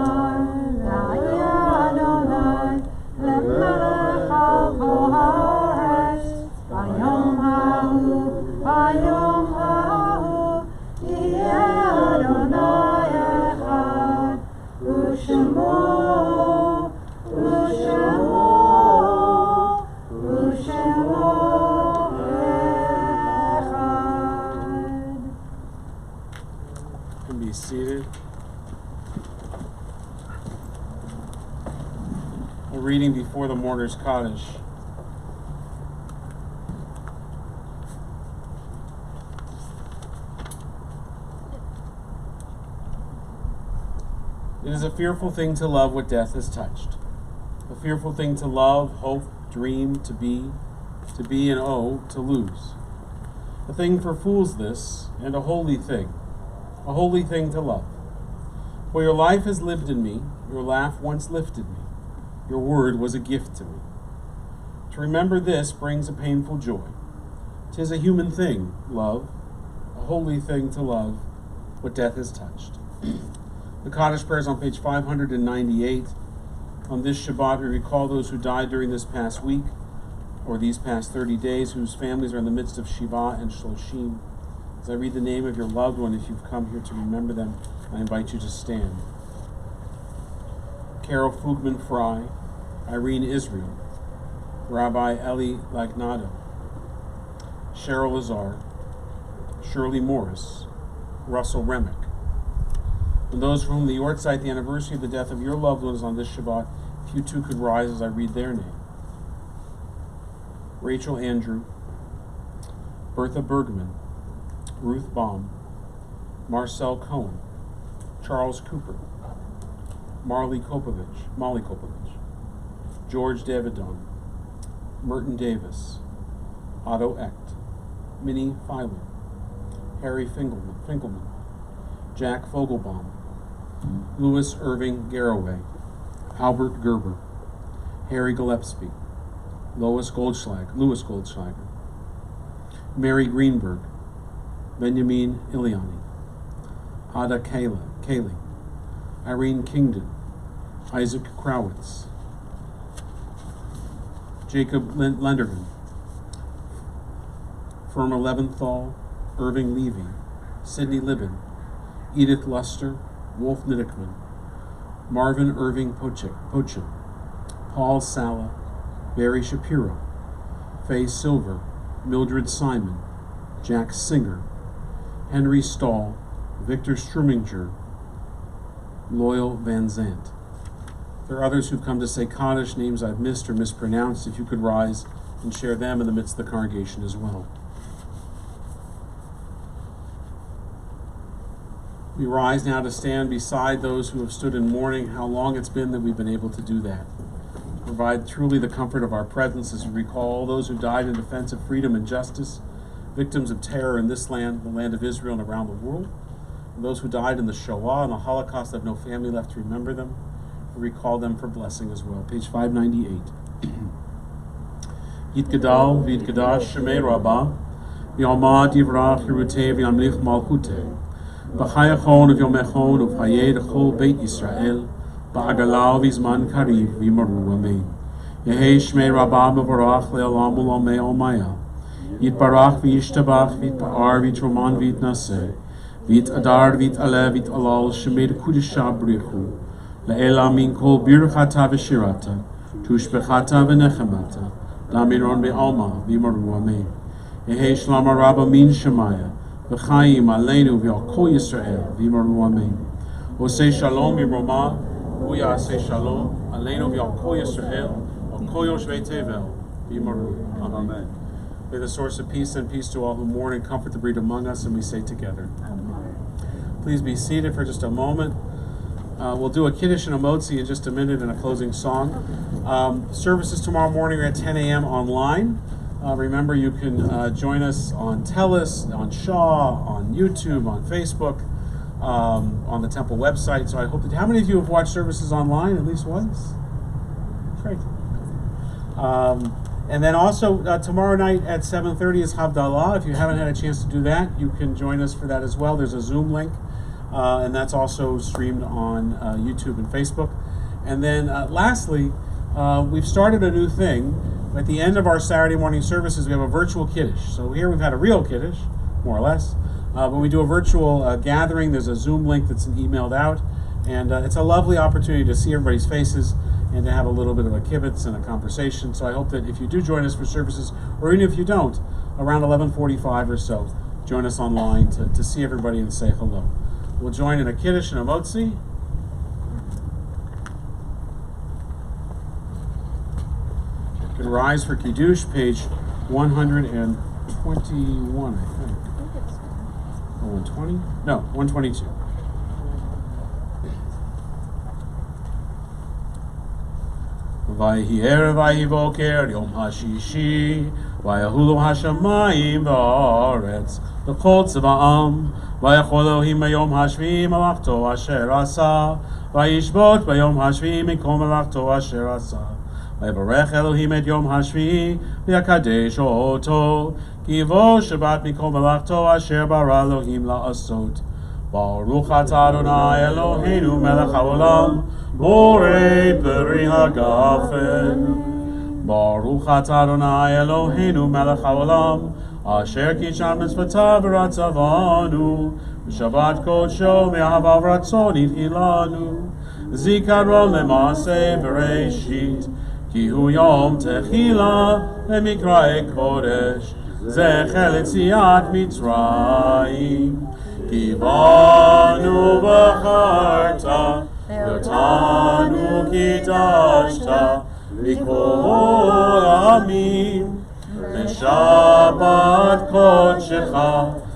S5: והיה אדוני למלך על כל הארץ, ביום ההוא, יהיה אדוני אחד, ושמו
S1: seated. A reading before the mourner's cottage. It is a fearful thing to love what death has touched. A fearful thing to love, hope, dream, to be and to lose. A thing for fools this, and a holy thing to love. For your life has lived in me, your laugh once lifted me, your word was a gift to me. To remember this brings a painful joy. 'Tis a human thing, love, a holy thing to love what death has touched. The Cottage Prayers on page 598. On this Shabbat, we recall those who died during this past week, or these past 30 days, whose families are in the midst of Shiva and Shloshim. As I read the name of your loved one, if you've come here to remember them, I invite you to stand. Carol Fugman Fry, Irene Israel, Rabbi Eli Lagnado, Cheryl Lazar, Shirley Morris, Russell Remick. And those for whom the Yortzeit, the anniversary of the death of your loved one, is on this Shabbat, if you too could rise as I read their name. Rachel Andrew, Bertha Bergman, Ruth Baum, Marcel Cohen, Charles Cooper, Molly Kopovich, George Davidon, Merton Davis, Otto Echt, Minnie Filer, Harry Finkelman, Jack Fogelbaum, Louis Irving Garraway, Albert Gerber, Harry Gillespie, Louis Goldschlager, Mary Greenberg, Benjamin Iliani, Ada Cayley, Irene Kingdon, Isaac Crowitz, Jacob Lenderman, Firma Leventhal, Irving Levy, Sidney Libin, Edith Luster, Wolf Nidickman, Marvin Irving Pochin, Paul Sala, Barry Shapiro, Faye Silver, Mildred Simon, Jack Singer, Henry Stahl, Victor Struminger, Loyal Van Zandt. There are others who've come to say Kaddish, names I've missed or mispronounced. If you could rise and share them in the midst of the congregation as well. We rise now to stand beside those who have stood in mourning. How long it's been that we've been able to do that. Provide truly the comfort of our presence as we recall all those who died in defense of freedom and justice, victims of terror in this land, the land of Israel, and around the world, and those who died in the Shoah and the Holocaust have no family left to remember them. We recall them for blessing as well. Page 598. Yitgadal v'yitgadash shemei Rabbah v'yamad yivrach yeruteh v'yamlich malchuteh v'chayachon v'yomechon v'chayed chol beit Yisrael ba'agalau v'zman kariv v'yimaru amen. Yehei shmei Rabbah mevorach le'olam u'lamei omaya yitbarach v'yishtabach v'yitpa'ar v'yitroman v'yitnaseh v'yitadar v'yitaleh v'yitalal shemei d'kudisha b'richu Le'ela min kol birchata v'shirata, tushbechata v'nechemata, lamiron be'alma v'yimaru amen. Yehei shlama rabba min shemaya, v'chayim aleinu v'al kol Yisrael v'yimaru amen. Osei shalom v'roma, uyasei shalom, aleinu v'al kol Yisrael, v'al kol yoshvei tevel v'yimaru amen. May the source of peace and peace to all who mourn and comfort the bereaved among us, and we say together. Please be seated for just a moment. We'll do a Kiddush and a Motzi in just a minute and a closing song. Services tomorrow morning are at 10 a.m. online. Remember, you can join us on Telus, on Shaw, on YouTube, on Facebook, on the temple website. So I hope that, how many of you have watched services online at least once? Great. And then also tomorrow night at 7:30 is Havdalah. If you haven't had a chance to do that, you can join us for that as well. There's a Zoom link. And that's also streamed on YouTube and Facebook. And then lastly, we've started a new thing. At the end of our Saturday morning services, we have a virtual Kiddush. So here we've had a real Kiddush, more or less. But we do a virtual gathering. There's a Zoom link that's emailed out. And it's a lovely opportunity to see everybody's faces and to have a little bit of a kibitz and a conversation. So I hope that if you do join us for services, or even if you don't, around 11:45 or so, join us online to see everybody and say hello. We'll join in a Kiddush and a Motzi. You can rise for Kiddush, page 121, I think. Or 120? No, 122. Vayhi erev vayhi boker yom hashishi vayahulu hashamayim v'aretz l'chol tzva'am vayachol Elohim bayom hashvi malachto asher asa vayishbot bayom hashvi mikom malachto asher asa vayivarech Elohim et yom hashvi v'yakadesh oto kivo Shabbat mikom malachto asher bara Elohim la'asot Baruch atah Adonai Eloheinu melech haolam Borei peri hagafen Baruch atah Adonai Eloheinu melech haolam Asher kishan mitzvotav v'ratzavanu V'shabbat kodsho me'ahavav ratzon it'ilanu Zikaron le'maseh v'reishit Ki hu yom techila le'mikrae kodesh Zecher l'tziat Mitzrayim Ki banu b'charta Yotanu kitashta Mikol amim Meshabbat kodshecha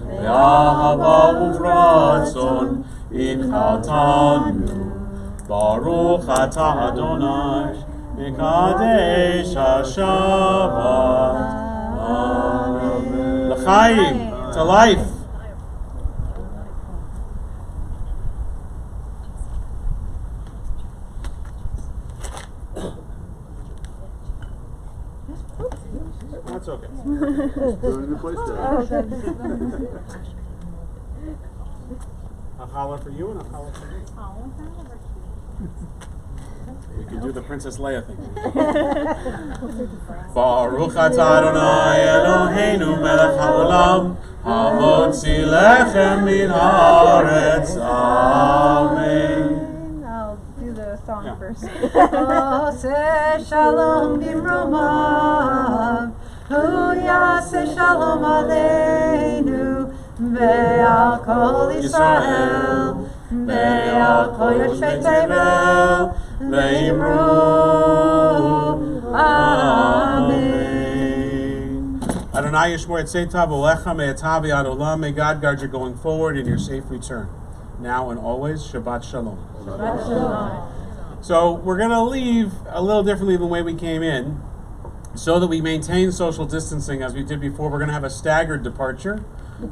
S1: Ve'ahava uvratzon Inchaltanu Baruch atah Adonai Mekadesh HaShabbat Amen. L'chaim, to life. That's okay. A challah for you and a challah for me. We can do the Princess Leia thing. Baruch atah Adonai Eloheinu melech haolam hamotzi lechem min haaretz. Amen.
S3: I'll do the song first.
S5: Oseh shalom bimromav, hu yaseh shalom aleinu, ve'al kol Yisrael, ve'al kol yoshvei tevel, ve'imru Amen.
S1: Adonai Yishmor et Seita v'lecha me'etah v'yad olam. May God guard your going forward and your safe return, now and always. Shabbat Shalom.
S5: Shabbat shalom.
S1: So we're going to leave a little differently than the way we came in, so that we maintain social distancing as we did before. We're going to have a staggered departure.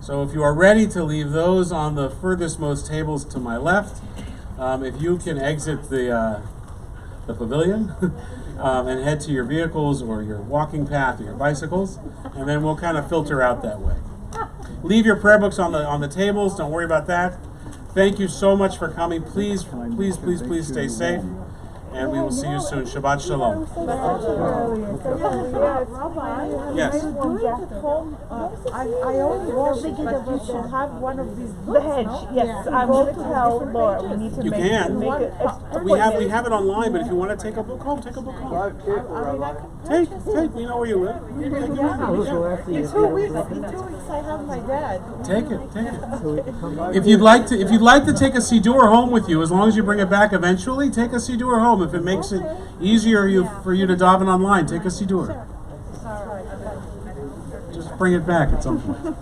S1: So if you are ready to leave, those on the furthest most tables to my left, if you can exit the pavilion and head to your vehicles or your walking path or your bicycles, and then we'll kind of filter out that way. Leave your prayer books on the tables. Don't worry about that. Thank you so much for coming. Please stay safe, and we will see you soon. Shabbat Shalom. Yes.
S9: I always think that you should have one of these
S3: The hedge, yes. I will tell Laura we need to
S1: You
S3: make
S1: can.
S3: it.
S1: We have it online, but if you want to take a book home, take a book home.
S4: Drive careful, Rabbi.
S1: Take. We know where you live.
S9: In 2 weeks, I have my dad.
S1: Take it. If you'd like to take a siddur home with you, as long as you bring it back eventually, take a siddur home. If it makes it easier for you to daven online, take a siddur. Just bring it back at some point.